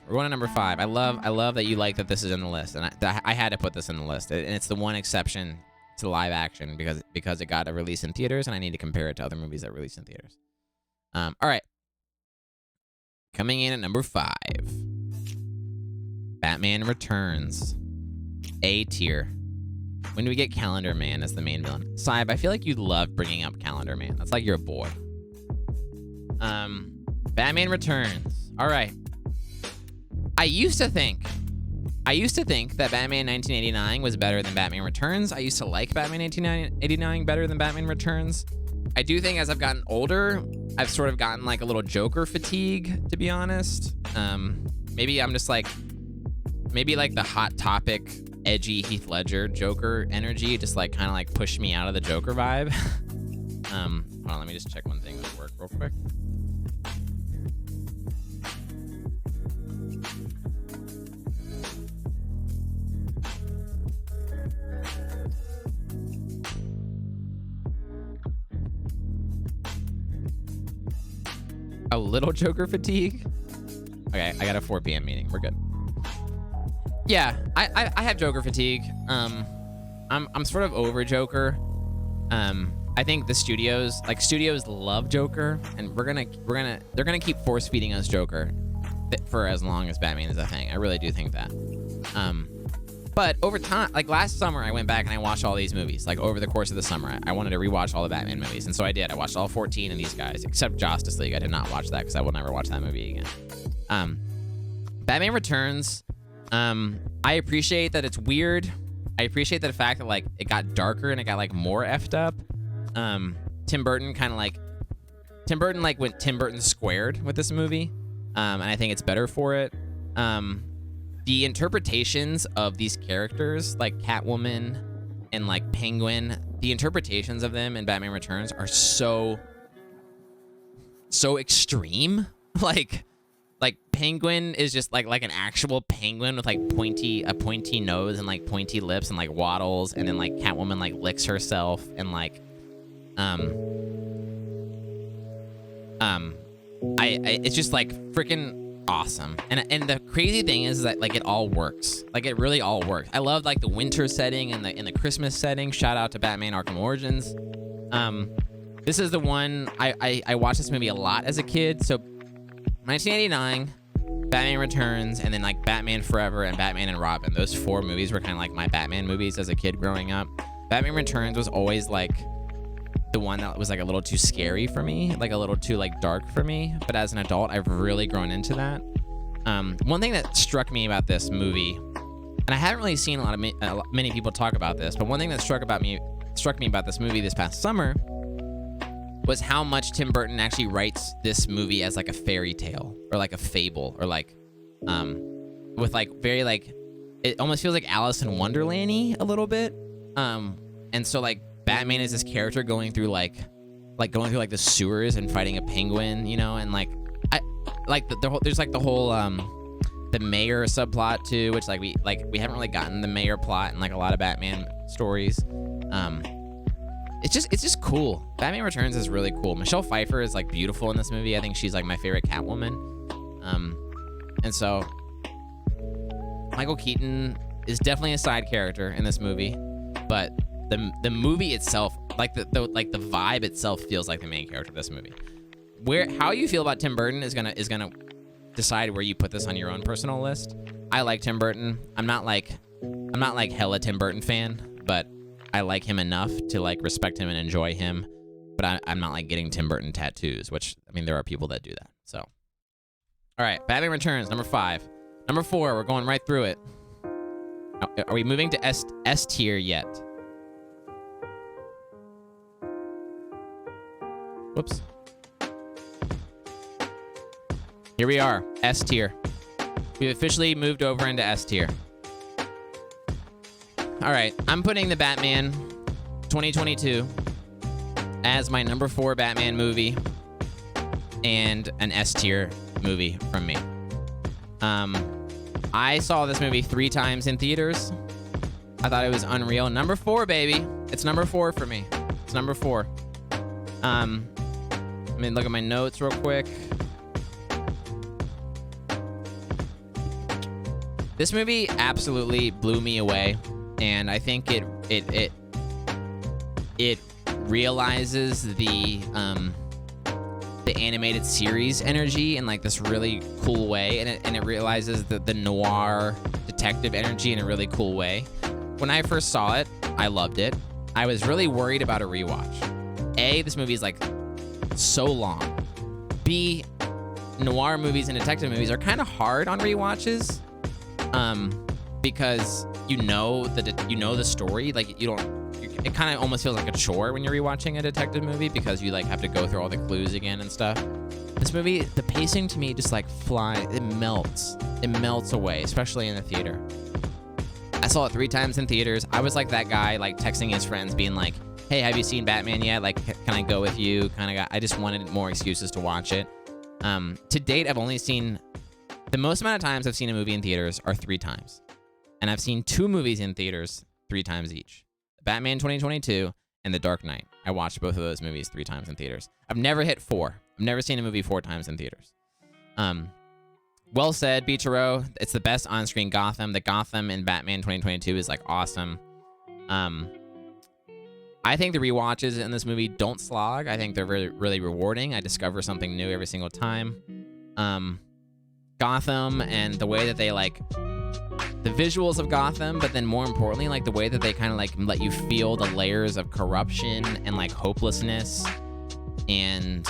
I love that you like that this is in the list, and I had to put this in the list, and it's the one exception to live action because it got a release in theaters, and I need to compare it to other movies that released in theaters. All right. Coming in at number 5, Batman Returns. A tier. When do we get Calendar Man as the main villain? Saib, I feel like you love bringing up Calendar Man. That's like your boy. Batman Returns. All right. I used to think that Batman 1989 was better than Batman Returns. I used to like Batman 1989 better than Batman Returns. I do think as I've gotten older, I've sort of gotten like a little Joker fatigue, to be honest. Maybe I'm just like, the Hot Topic, edgy Heath Ledger Joker energy just like kind of like pushed me out of the Joker vibe. Hold on, let me just check one thing at work real quick. A little Joker fatigue? Okay, I got a 4 p.m. meeting. We're good. Yeah, I have Joker fatigue. I'm sort of over Joker. I think the studios love Joker, and they're gonna keep force feeding us Joker for as long as Batman is a thing. I really do think that. But over time, like last summer, I went back and I watched all these movies. Like over the course of the summer, I wanted to rewatch all the Batman movies, and so I did. I watched all 14 of these guys, except Justice League. I did not watch that because I will never watch that movie again. Batman Returns. I appreciate that it's weird. I appreciate the fact that like it got darker and it got like more effed up. Tim Burton went Tim Burton squared with this movie, and I think it's better for it. The interpretations of these characters, like Catwoman and like Penguin, the interpretations of them in Batman Returns are so extreme. Like Penguin is just like an actual penguin with like a pointy nose and like pointy lips and like waddles, and then like Catwoman like licks herself and like it's just like freaking awesome. And the crazy thing is that like it all works. Like it really all works. I love like the winter setting and the Christmas setting. Shout out to Batman Arkham Origins. This is the one I watched this movie a lot as a kid. So 1989, Batman Returns, and then like Batman Forever and Batman and Robin. Those 4 movies were kind of like my Batman movies as a kid growing up. Batman Returns was always like the one that was like a little too scary for me, like a little too like dark for me. But as an adult, I've really grown into that. One thing that struck me about this movie, and I haven't really seen many people talk about this, but one thing that struck me about this movie this past summer was how much Tim Burton actually writes this movie as like a fairy tale or like a fable, or like with like very like, it almost feels like Alice in Wonderland-y a little bit. And so like Batman is this character going through like the sewers and fighting a penguin, you know, and like I like the whole, there's like the whole the mayor subplot too, which like we haven't really gotten the mayor plot in like a lot of Batman stories. It's just cool. Batman Returns is really cool. Michelle Pfeiffer is like beautiful in this movie. I think she's like my favorite Catwoman. And so Michael Keaton is definitely a side character in this movie, but the movie itself, like the vibe itself, feels like the main character of this movie. How you feel about Tim Burton is gonna decide where you put this on your own personal list. I like Tim Burton. I'm not like hella Tim Burton fan, but I like him enough to like respect him and enjoy him. But I'm not like getting Tim Burton tattoos, which, I mean, there are people that do that. So, all right, Batman Returns, number 5. Number 4, we're going right through it. Are we moving to S tier yet? Whoops. Here we are, S tier. We've officially moved over into S tier. All right, I'm putting the Batman 2022 as my number 4 Batman movie and an S tier movie from me. I saw this movie 3 times in theaters. I thought it was unreal. Number 4, baby. It's number 4 for me. It's number 4. Let me look at my notes real quick. This movie absolutely blew me away, and I think it realizes the animated series energy in like this really cool way, and it realizes the noir detective energy in a really cool way. When I first saw it, I loved it. I was really worried about a rewatch. A, this movie is like so long. B, noir movies and detective movies are kind of hard on rewatches, because you know the story. Like it kind of almost feels like a chore when you're rewatching a detective movie, because you like have to go through all the clues again and stuff. This movie, the pacing to me just like flies. It melts away, especially in the theater. I saw it 3 times in theaters. I was like that guy, like texting his friends, being like, "Hey, have you seen Batman yet? Like, can I go with you?" I just wanted more excuses to watch it. To date, I've only seen, the most amount of times I've seen a movie in theaters are 3 times, and I've seen 2 movies in theaters 3 times each. Batman 2022 and The Dark Knight. I watched both of those movies 3 times in theaters. I've never hit 4. I've never seen a movie 4 times in theaters. Well said, Beachero. It's the best on-screen Gotham. The Gotham in Batman 2022 is like awesome. I think the rewatches in this movie don't slog. I think they're really, really rewarding. I discover something new every single time. Gotham and the way that they like the visuals of Gotham, but then more importantly, like the way that they kind of like let you feel the layers of corruption and like hopelessness and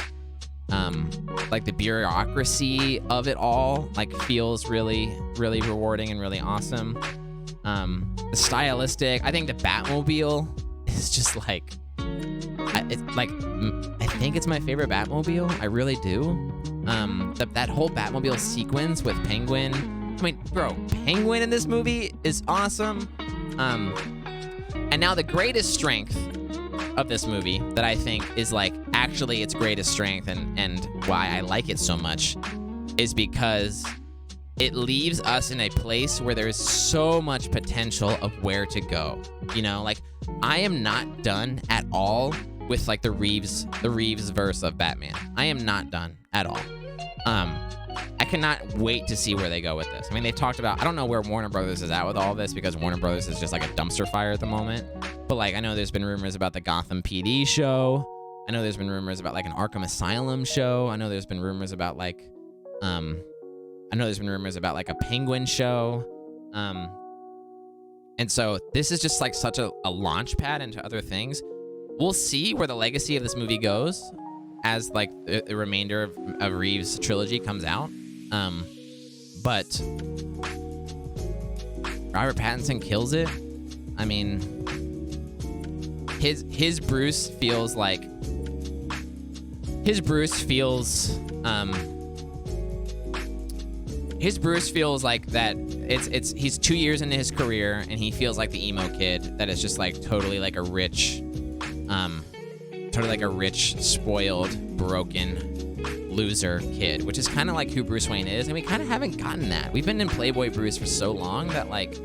like the bureaucracy of it all like feels really, really rewarding and really awesome. The stylistic, I think the Batmobile is just like, I think it's my favorite Batmobile. I really do. That whole Batmobile sequence with Penguin. I mean, bro, Penguin in this movie is awesome. And now the greatest strength of this movie that I think is like actually its greatest strength and why I like it so much is because it leaves us in a place where there's so much potential of where to go. You know, like I am not done at all with like the Reeves verse of Batman. I am not done at all. I cannot wait to see where they go with this. I mean, they've talked about, I don't know where Warner Brothers is at with all this because Warner Brothers is just like a dumpster fire at the moment. But like, I know there's been rumors about the Gotham PD show. I know there's been rumors about like an Arkham Asylum show. I know there's been rumors about like, a Penguin show. And so this is just like such a launch pad into other things. We'll see where the legacy of this movie goes as like the remainder of Reeves' trilogy comes out. But Robert Pattinson kills it. I mean, his Bruce feels like that he's 2 years into his career and he feels like the emo kid that is just like totally like a rich, spoiled, broken loser kid, which is kind of like who Bruce Wayne is, and we kind of haven't gotten that. We've been in Playboy Bruce for so long that like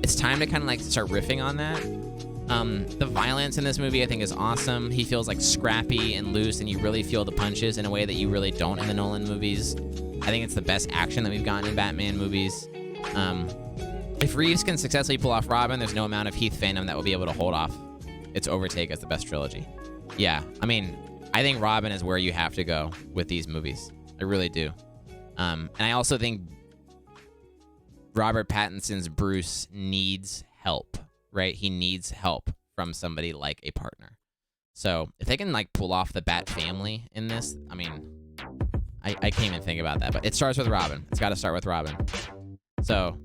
it's time to kind of like start riffing on that. The violence in this movie I think is awesome. He feels like scrappy and loose, and you really feel the punches in a way that you really don't in the Nolan movies. I think it's the best action that we've gotten in Batman movies. If Reeves can successfully pull off Robin, there's no amount of Heath fandom that will be able to hold off its overtake as the best trilogy. Yeah, I mean, I think Robin is where you have to go with these movies. I really do. And I also think Robert Pattinson's Bruce needs help, right? He needs help from somebody like a partner. So if they can like pull off the Bat family in this, I mean, I can't even think about that, but it starts with Robin. It's got to start with Robin. So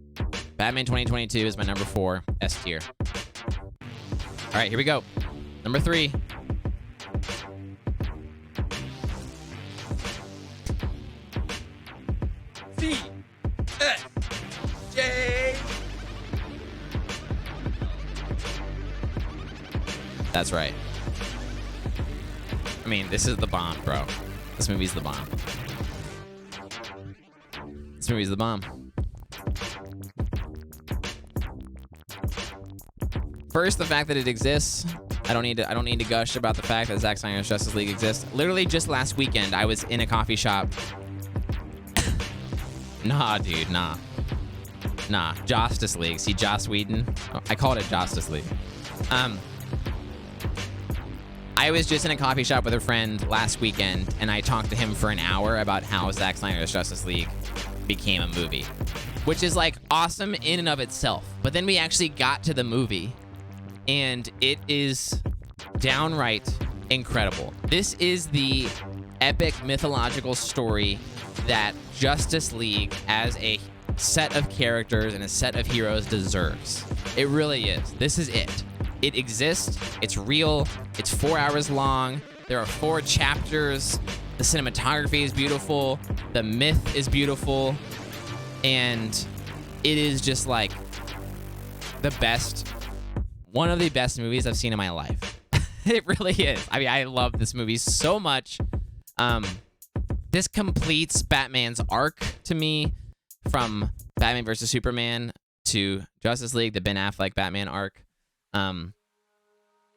Batman 2022 is my number 4 S tier. All right, here we go. Number 3. CSJ. That's right. I mean, this is the bomb, bro. This movie's the bomb. This movie's the bomb. First, the fact that it exists. I don't need to gush about the fact that Zack Snyder's Justice League exists. Literally just last weekend, I was in a coffee shop. Nah, dude, nah. Justice League. See, Joss Whedon. Oh, I called it Justice League. I was just in a coffee shop with a friend last weekend, and I talked to him for an hour about how Zack Snyder's Justice League became a movie, which is like awesome in and of itself. But then we actually got to the movie, and it is downright incredible. This is the epic mythological story that Justice League as a set of characters and a set of heroes deserves. It really is. This is it. It exists. It's real. It's 4 hours long. There are 4 chapters. The cinematography is beautiful. The myth is beautiful. And it is just like the best, one of the best movies I've seen in my life. It really is. I mean, I love this movie so much. This completes Batman's arc to me, from Batman vs. Superman to Justice League, the Ben Affleck Batman arc.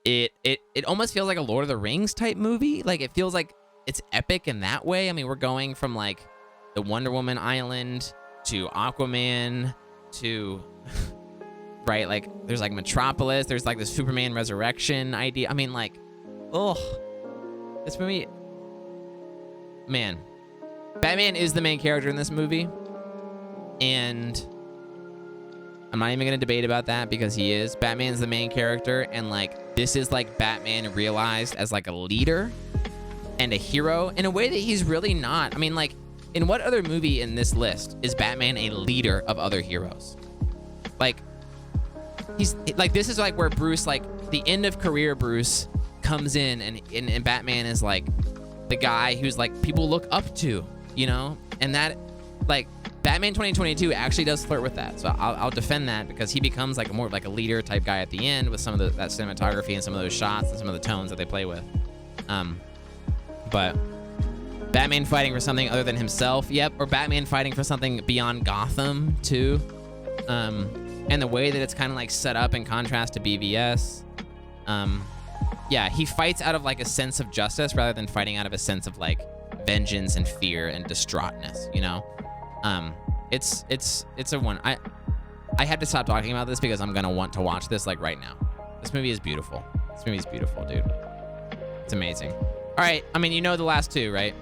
It almost feels like a Lord of the Rings type movie. Like, it feels like it's epic in that way. I mean, we're going from like the Wonder Woman island to Aquaman to right, like there's like Metropolis, there's like the Superman resurrection idea. I mean, like, oh, this movie, man, Batman is the main character in this movie, and I'm not even gonna debate about that because he is. Batman's the main character, and like this is like Batman realized as like a leader and a hero in a way that he's really not. I mean, like, in what other movie in this list is Batman a leader of other heroes? Like, he's like, this is like where Bruce, like the end of career Bruce comes in, and Batman is like the guy who's like people look up to, you know? And that, like, Batman 2022 actually does flirt with that. So I'll defend that because he becomes like more of like a leader type guy at the end with some of that cinematography and some of those shots and some of the tones that they play with. But Batman fighting for something other than himself, yep, or Batman fighting for something beyond Gotham too. And the way that it's kind of like set up in contrast to BVS. Yeah, he fights out of like a sense of justice rather than fighting out of a sense of like vengeance and fear and distraughtness, you know? It's a one. I had to stop talking about this because I'm gonna want to watch this like right now. This movie is beautiful. This movie is beautiful, dude. It's amazing. All right, I mean, you know the last two, right?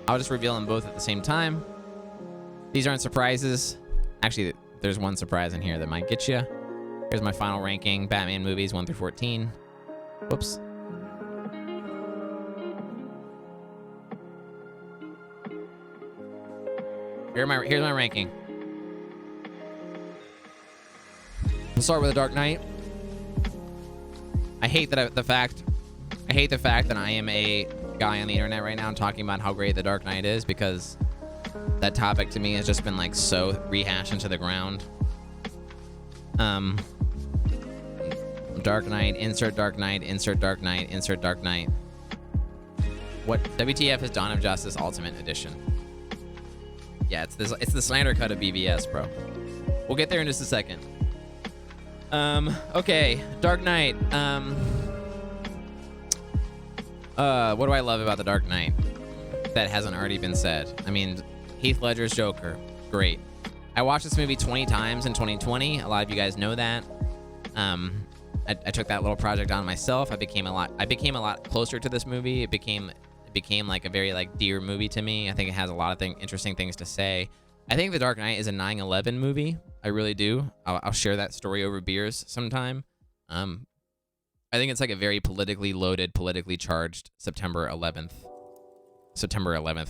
I'll just reveal them both at the same time. These aren't surprises. Actually, there's one surprise in here that might get you. Here's my final ranking, Batman movies 1 through 14. Whoops. Here's my ranking. We'll start with The Dark Knight. I hate the fact that I am a guy on the internet right now talking about how great The Dark Knight is, because that topic to me has just been like so rehashed into the ground. Dark Knight, insert Dark Knight, insert Dark Knight, insert Dark Knight. What WTF is Dawn of Justice Ultimate Edition? Yeah, it's the Snyder cut of BVS, bro. We'll get there in just a second. Okay, Dark Knight. What do I love about The Dark Knight that hasn't already been said? I mean, Heath Ledger's Joker, great. I watched this movie 20 times in 2020. A lot of you guys know that. I took that little project on myself. I became a lot closer to this movie. It became like a very like dear movie to me. I think it has a lot of interesting things to say. I think The Dark Knight is a 9/11 movie. I really do. I'll share that story over beers sometime. I think it's like a very politically loaded, politically charged September 11th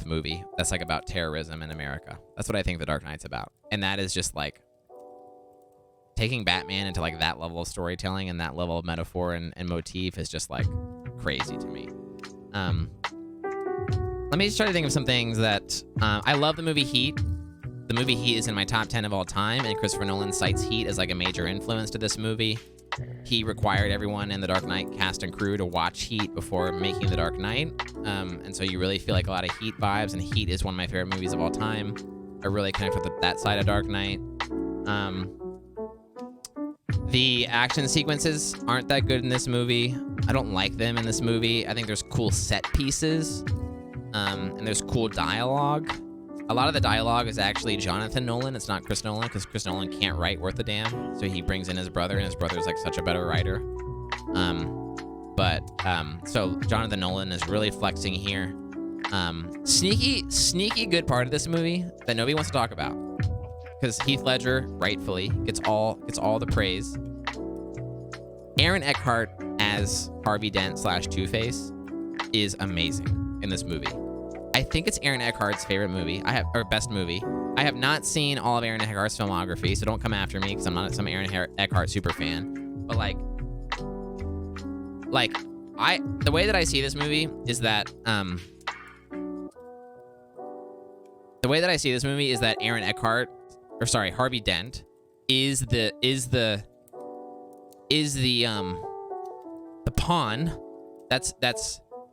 movie. That's like about terrorism in America. That's what I think The Dark Knight's about. And that is just like taking Batman into like that level of storytelling and that level of metaphor and motif is just like crazy to me. Let me just try to think of some things that I love. The movie Heat. The movie Heat is in my top 10 of all time, and Christopher Nolan cites Heat as like a major influence to this movie. He required everyone in the Dark Knight cast and crew to watch Heat before making The Dark Knight. And so you really feel like a lot of Heat vibes, and Heat is one of my favorite movies of all time. I really connect with that side of Dark Knight. The action sequences aren't that good in this movie. I don't like them in this movie. I think there's cool set pieces, and there's cool dialogue. A lot of the dialogue is actually Jonathan Nolan. It's not Chris Nolan, because Chris Nolan can't write worth a damn. So he brings in his brother, and his brother's like such a better writer. So Jonathan Nolan is really flexing here. Sneaky good part of this movie that nobody wants to talk about, because Heath Ledger rightfully gets all the praise. Aaron Eckhart as Harvey Dent / Two-Face is amazing in this movie. I think it's Aaron Eckhart's favorite movie. Best movie. I have not seen all of Aaron Eckhart's filmography, so don't come after me because I'm not some Aaron Eckhart super fan. But the way that I see this movie is that Aaron Eckhart, Harvey Dent is the pawn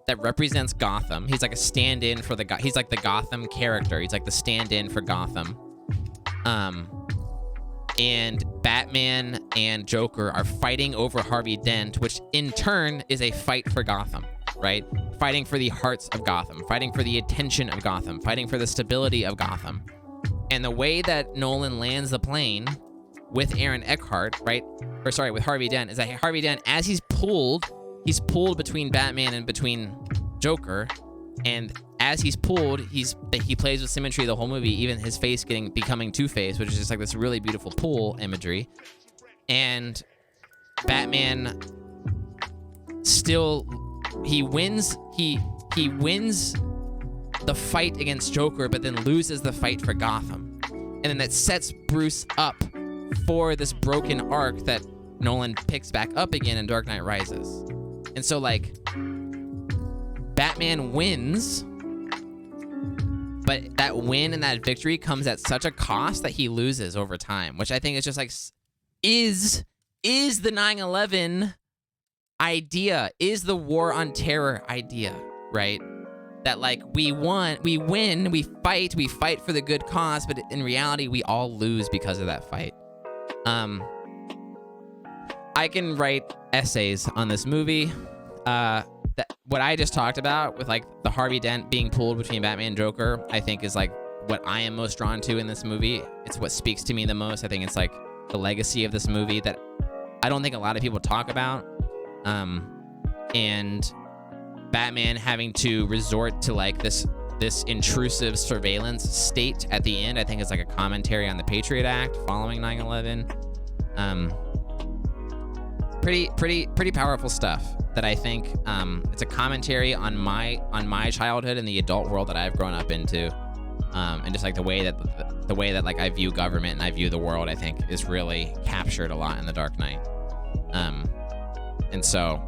that represents Gotham. He's like a stand-in for he's like the Gotham character. He's like the stand-in for Gotham. And Batman and Joker are fighting over Harvey Dent, which in turn is a fight for Gotham, right? Fighting for the hearts of Gotham, fighting for the attention of Gotham, fighting for the stability of Gotham. And the way that Nolan lands the plane with Aaron Eckhart, with Harvey Dent, is that Harvey Dent, as he's pulled between Batman and between Joker, And as he's pulled, he plays with symmetry the whole movie, even his face becoming Two-Face, which is just like this really beautiful pull imagery. And Batman still, he wins the fight against Joker, but then loses the fight for Gotham. And then that sets Bruce up for this broken arc that Nolan picks back up again in Dark Knight Rises. And so, like, Batman wins, but that win and that victory comes at such a cost that he loses over time, which I think is just like, is the 9/11 idea, is the war on terror idea, right? That, like, we win, we fight for the good cause, but in reality, we all lose because of that fight. I can write essays on this movie. What I just talked about with, like, the Harvey Dent being pulled between Batman and Joker, I think is, like, what I am most drawn to in this movie. It's what speaks to me the most. I think it's, like, the legacy of this movie that I don't think a lot of people talk about. And Batman having to resort to, like, this intrusive surveillance state at the end, I think is like a commentary on the Patriot Act following 9/11. Pretty powerful stuff that I think it's a commentary on my childhood and the adult world that I've grown up into, and just like the way that like I view government and I view the world, I think is really captured a lot in The Dark Knight. And so,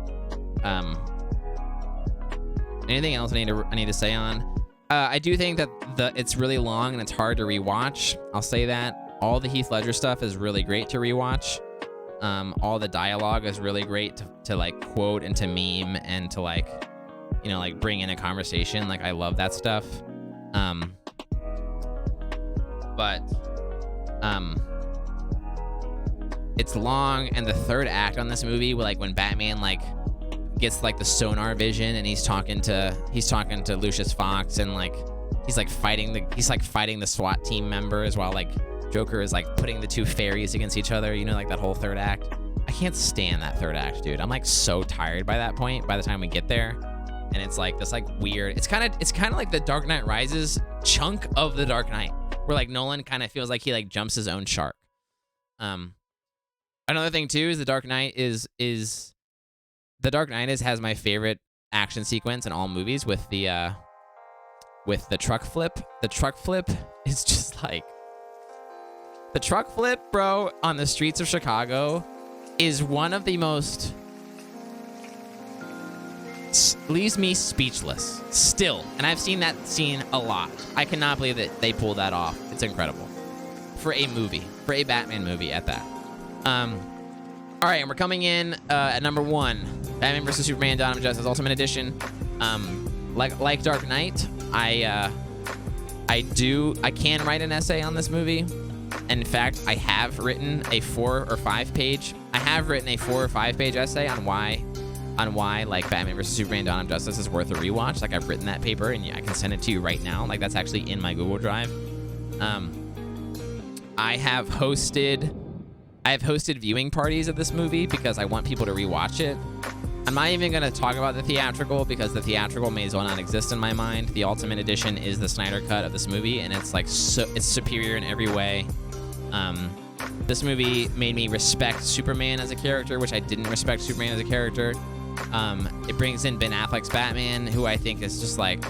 anything else I need to say on? I do think that it's really long and it's hard to rewatch. I'll say that. All the Heath Ledger stuff is really great to rewatch. All the dialogue is really great to like quote and to meme and to, like, you know, like bring in a conversation. Like, I love that stuff. But it's long, and the third act on this movie, like when Batman like gets like the sonar vision and he's talking to Lucius Fox, and like he's fighting the SWAT team members while like Joker is like putting the two fairies against each other, you know, like that whole third act. I can't stand that third act, dude. I'm like so tired by that point, by the time we get there. And it's like this like weird, it's kind of like the Dark Knight Rises chunk of the Dark Knight, where like Nolan kind of feels like he like jumps his own shark. Another thing too is The Dark Knight has my favorite action sequence in all movies with the truck flip. The truck flip is just like, the truck flip, bro, on the streets of Chicago is one of the most, leaves me speechless still. And I've seen that scene a lot. I cannot believe that they pulled that off. It's incredible for a movie, for a Batman movie at that. All right, and we're coming in at number 1, Batman vs Superman: Dawn of Justice Ultimate Edition. Like Dark Knight, I can write an essay on this movie. In fact, I have written a 4 or 5 page essay on why like Batman vs Superman: Dawn of Justice is worth a rewatch. Like, I've written that paper and I can send it to you right now. Like, that's actually in my Google Drive. I have hosted viewing parties of this movie because I want people to rewatch it. I'm not even going to talk about the theatrical because the theatrical may as well not exist in my mind. The Ultimate Edition is the Snyder cut of this movie, and it's like it's superior in every way. This movie made me respect Superman as a character, which I didn't respect Superman as a character. It brings in Ben Affleck's Batman, who I think is just like,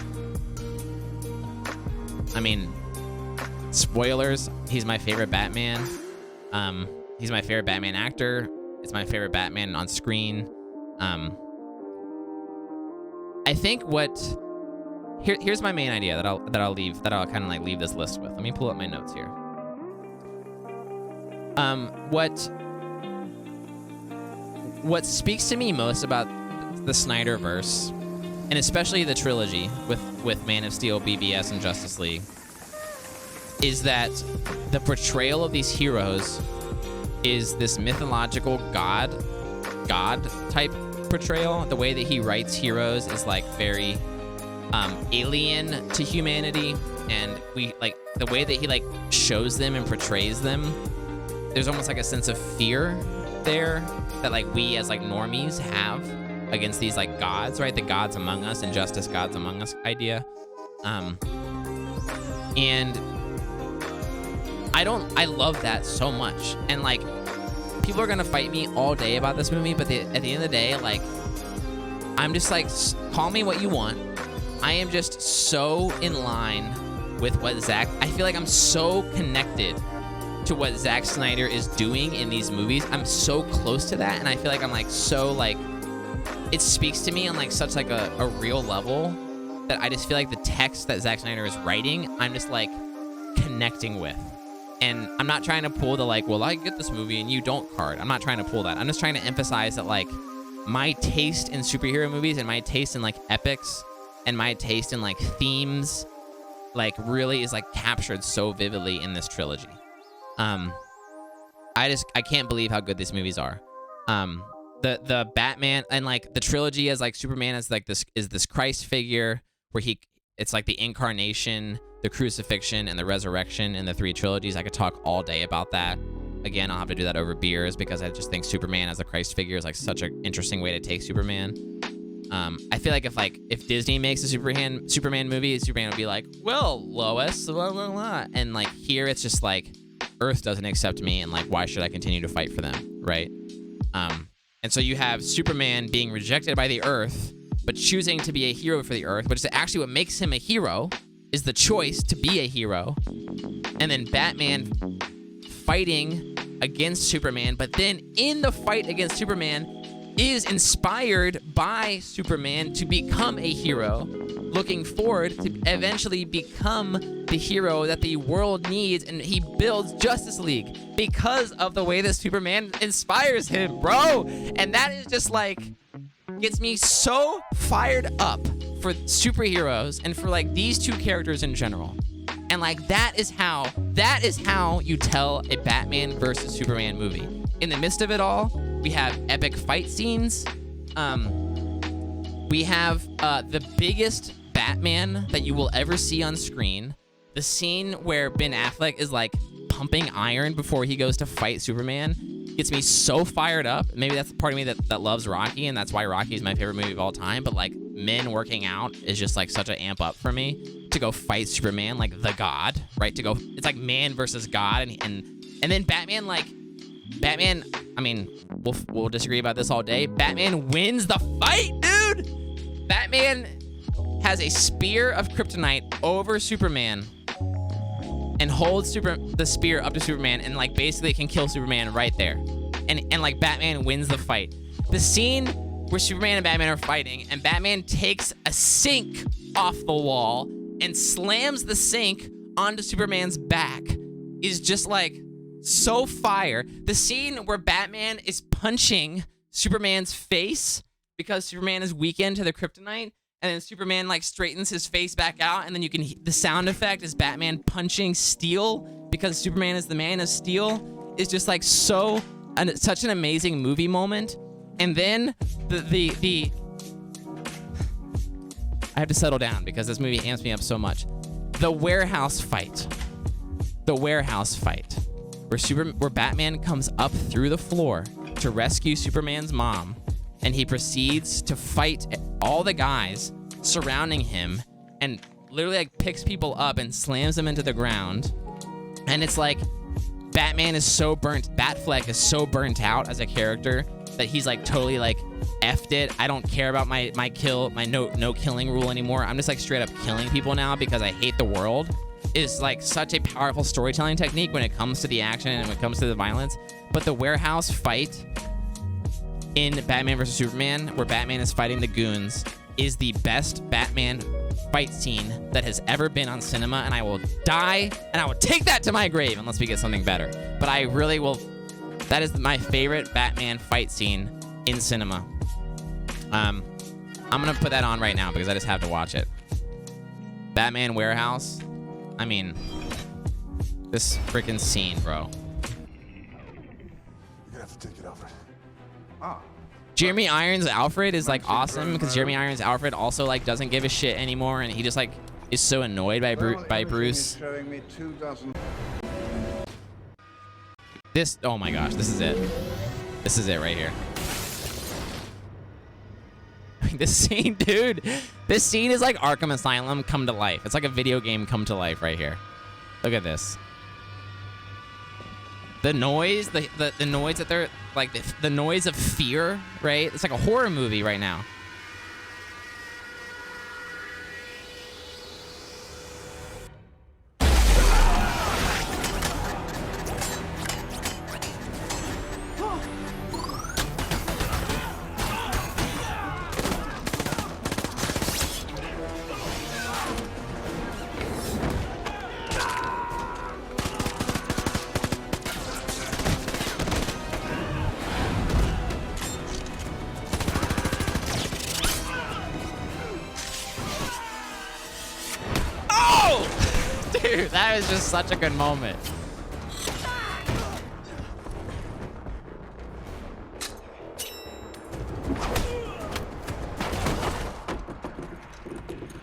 I mean, spoilers, he's my favorite Batman. He's my favorite Batman actor. It's my favorite Batman on screen. I think here's my main idea that I'll kind of like leave this list with. Let me pull up my notes here. What speaks to me most about the Snyderverse, and especially the trilogy with Man of Steel, BVS, and Justice League, is that the portrayal of these heroes is this mythological god type portrayal. The way that he writes heroes is like very alien to humanity, and we like the way that he like shows them and portrays them. There's almost like a sense of fear there that like we as like normies have, against these like gods, right? The gods among us, injustice, gods among us idea. And I love that so much. And like, people are gonna fight me all day about this movie, but at the end of the day, like, I'm just like, call me what you want. I am just so in line with what I feel like I'm so connected to what Zack Snyder is doing in these movies. I'm so close to that, and I feel like I'm like so like, it speaks to me on like such like a real level that I just feel like the text that Zack Snyder is writing, I'm just like connecting with. And I'm not trying to pull the like, well, I get this movie and you don't card. I'm not trying to pull that. I'm just trying to emphasize that like my taste in superhero movies and my taste in like epics and my taste in like themes like really is like captured so vividly in this trilogy. I can't believe how good these movies are. The Batman and like the trilogy as like Superman as like this Christ figure where it's like the incarnation, the crucifixion, and the resurrection in the three trilogies. I could talk all day about that. Again, I'll have to do that over beers because I just think Superman as a Christ figure is like such an interesting way to take Superman. I feel like if Disney makes a Superman movie, Superman would be like, well, Lois, blah, blah, blah. And like here it's just like Earth doesn't accept me, and like why should I continue to fight for them, right? And so you have Superman being rejected by the Earth, but choosing to be a hero for the Earth, which is actually what makes him a hero, is the choice to be a hero. And then Batman fighting against Superman, but then in the fight against Superman is inspired by Superman to become a hero, looking forward to eventually become the hero that the world needs, and he builds Justice League because of the way that Superman inspires him, bro. And that is just like, gets me so fired up for superheroes and for like these two characters in general. And like that is how you tell a Batman versus Superman movie. In the midst of it all, we have epic fight scenes. We have the biggest Batman that you will ever see on screen. The scene where Ben Affleck is like pumping iron before he goes to fight Superman gets me so fired up. Maybe that's the part of me that loves Rocky, and that's why Rocky is my favorite movie of all time. But like men working out is just like such an amp up for me to go fight Superman, like the god, right? It's like man versus god, and then Batman, I mean, we'll disagree about this all day. Batman wins the fight, dude. Batman has a spear of kryptonite over Superman and holds the spear up to Superman and like basically can kill Superman right there. And like Batman wins the fight. The scene where Superman and Batman are fighting and Batman takes a sink off the wall and slams the sink onto Superman's back is just like so fire. The scene where Batman is punching Superman's face because Superman is weakened to the kryptonite, and then Superman like straightens his face back out, and then the sound effect is Batman punching steel because Superman is the man of steel, is just like such an amazing movie moment. And then the I have to settle down because this movie amps me up so much. The warehouse fight, where Batman comes up through the floor to rescue Superman's mom, and he proceeds to fight all the guys surrounding him and literally like picks people up and slams them into the ground. And it's like Batfleck is so burnt out as a character that he's like totally like effed it. I don't care about my no killing rule anymore. I'm just like straight up killing people now because I hate the world. Is like such a powerful storytelling technique when it comes to the action and when it comes to the violence. But the warehouse fight in Batman vs. Superman, where Batman is fighting the goons, is the best Batman fight scene that has ever been on cinema, and I will die and I will take that to my grave unless we get something better. But I really will. That is my favorite Batman fight scene in cinema. I'm gonna put that on right now because I just have to watch it. Batman Warehouse. I mean, this freaking scene, bro. You're gonna have to take it over. Jeremy Irons' Alfred is like awesome because Jeremy Irons' Alfred also like doesn't give a shit anymore, and he just like is so annoyed by Bruce. Oh my gosh, this is it. This is it right here. Like this scene, dude. This scene is like Arkham Asylum come to life. It's like a video game come to life right here. Look at this. The noise, the noise that they're like, the noise of fear, right? It's like a horror movie right now. Dude, that was just such a good moment.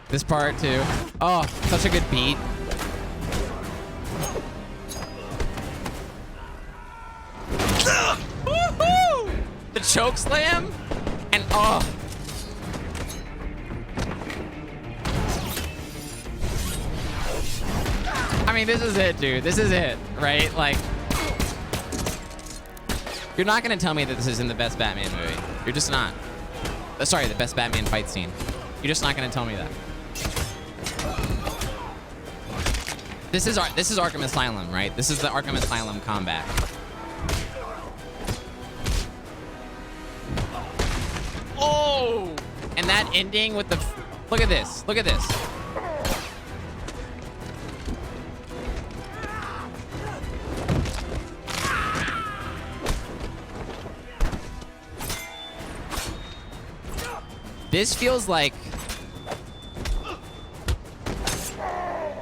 This part too. Oh, such a good beat. Woohoo! The choke slam and oh. I mean, this is it, dude. This is it, right? Like, you're not gonna tell me that this isn't the best Batman movie. You're just not. Sorry, the best Batman fight scene. You're just not gonna tell me that. This is Arkham Asylum, right? This is the Arkham Asylum combat. Oh! And that ending with the... Look at this. Look at this. This feels like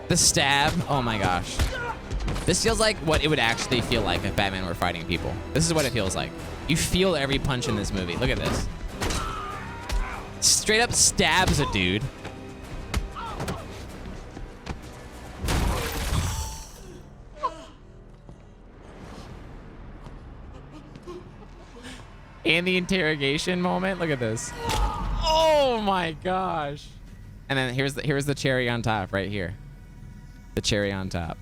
the stab. Oh my gosh. This feels like what it would actually feel like if Batman were fighting people. This is what it feels like. You feel every punch in this movie. Look at this. Straight up stabs a dude. And the interrogation moment. Look at this. Oh my gosh. And then here's the cherry on top right here. The cherry on top.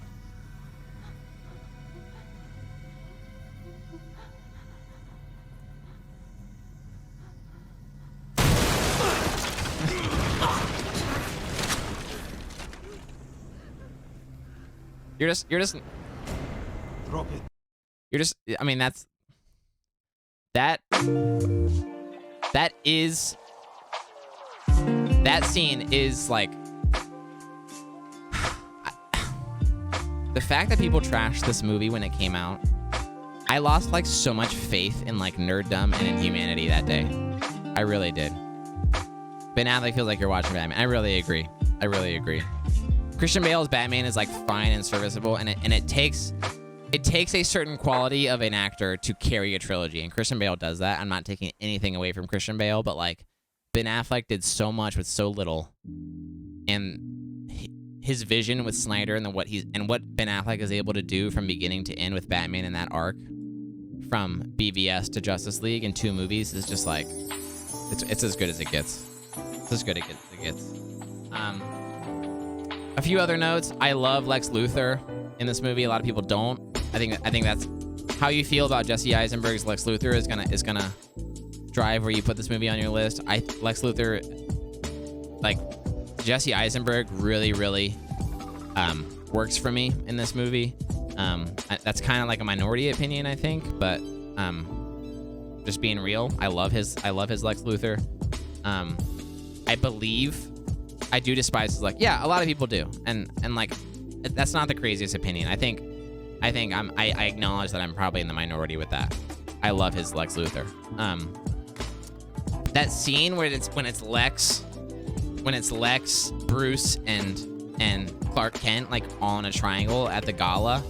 You're just drop it. You're just, I mean, that scene is like, the fact that people trashed this movie when it came out, I lost like so much faith in like nerddom and in humanity that day. I really did. Ben Affleck feels like you're watching Batman. I really agree. I really agree. Christian Bale's Batman is like fine and serviceable, and it takes a certain quality of an actor to carry a trilogy, and Christian Bale does that. I'm not taking anything away from Christian Bale, but like Ben Affleck did so much with so little, and his vision with Snyder and what Ben Affleck is able to do from beginning to end with Batman in that arc, from BVS to Justice League in 2 movies, is just like it's as good as it gets. It's as good as it gets. A few other notes. I love Lex Luthor in this movie. A lot of people don't. I think that's how you feel about Jesse Eisenberg's Lex Luthor is gonna drive where you put this movie on your list. Lex Luthor, like Jesse Eisenberg, really works for me in this movie. That's kind of like a minority opinion, I think, but just being real, I love his Lex Luthor. I do despise his, like, yeah, a lot of people do, and like that's not the craziest opinion. I think I acknowledge that I'm probably in the minority with that. I love his Lex Luthor. That scene where when it's Lex, Bruce, and Clark Kent like all in a triangle at the gala.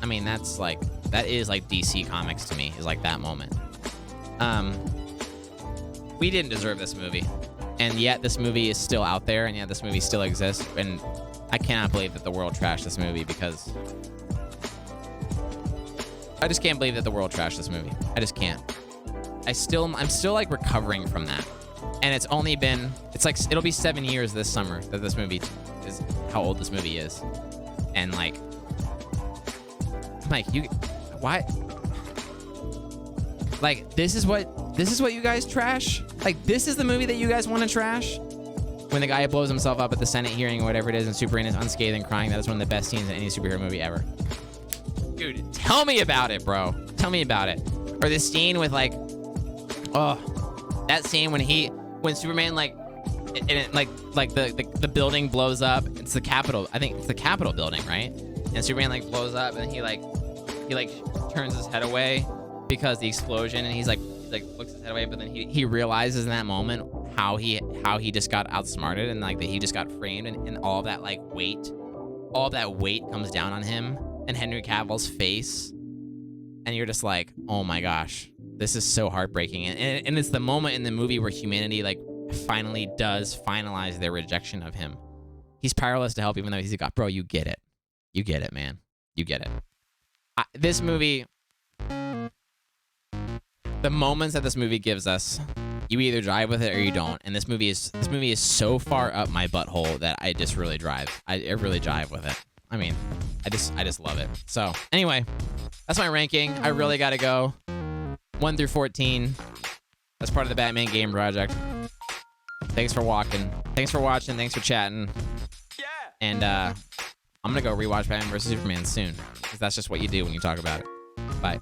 I mean, that is like DC Comics to me, is like that moment. We didn't deserve this movie, and yet this movie is still out there, and yet this movie still exists, and I cannot believe that the world trashed this movie, because I just can't believe that the world trashed this movie. I just can't. I'm still like recovering from that. And it's only been, it's like, it'll be 7 years this summer that this movie is, how old this movie is. And like, I'm like, why? Like, this is what you guys trash? Like, this is the movie that you guys want to trash? When the guy blows himself up at the Senate hearing or whatever it is, and Superman is unscathed and crying, that is one of the best scenes in any superhero movie ever. Dude, tell me about it, bro. Tell me about it. Or this scene with like, oh, that scene when Superman like, the building blows up. It's the Capitol. I think it's the Capitol building, right? And Superman like blows up, and he turns his head away because the explosion, and he's like looks his head away, but then he realizes in that moment how he just got outsmarted, and like that he just got framed, and all that like weight comes down on him and Henry Cavill's face, and you're just like, oh my gosh, this is so heartbreaking. And it's the moment in the movie where humanity like finally does finalize their rejection of him. He's powerless to help, even though he's got, bro, you get it, man, you get it. This movie, the moments that this movie gives us, you either drive with it or you don't. And this movie is so far up my butthole that I just really drive. I really jive with it. I mean, I just love it. So anyway, that's my ranking. I really gotta go 1 through 14. That's part of the Batman Game Project. Thanks for watching. Thanks for chatting. Yeah. And I'm gonna go rewatch Batman vs Superman soon, because that's just what you do when you talk about it. Bye.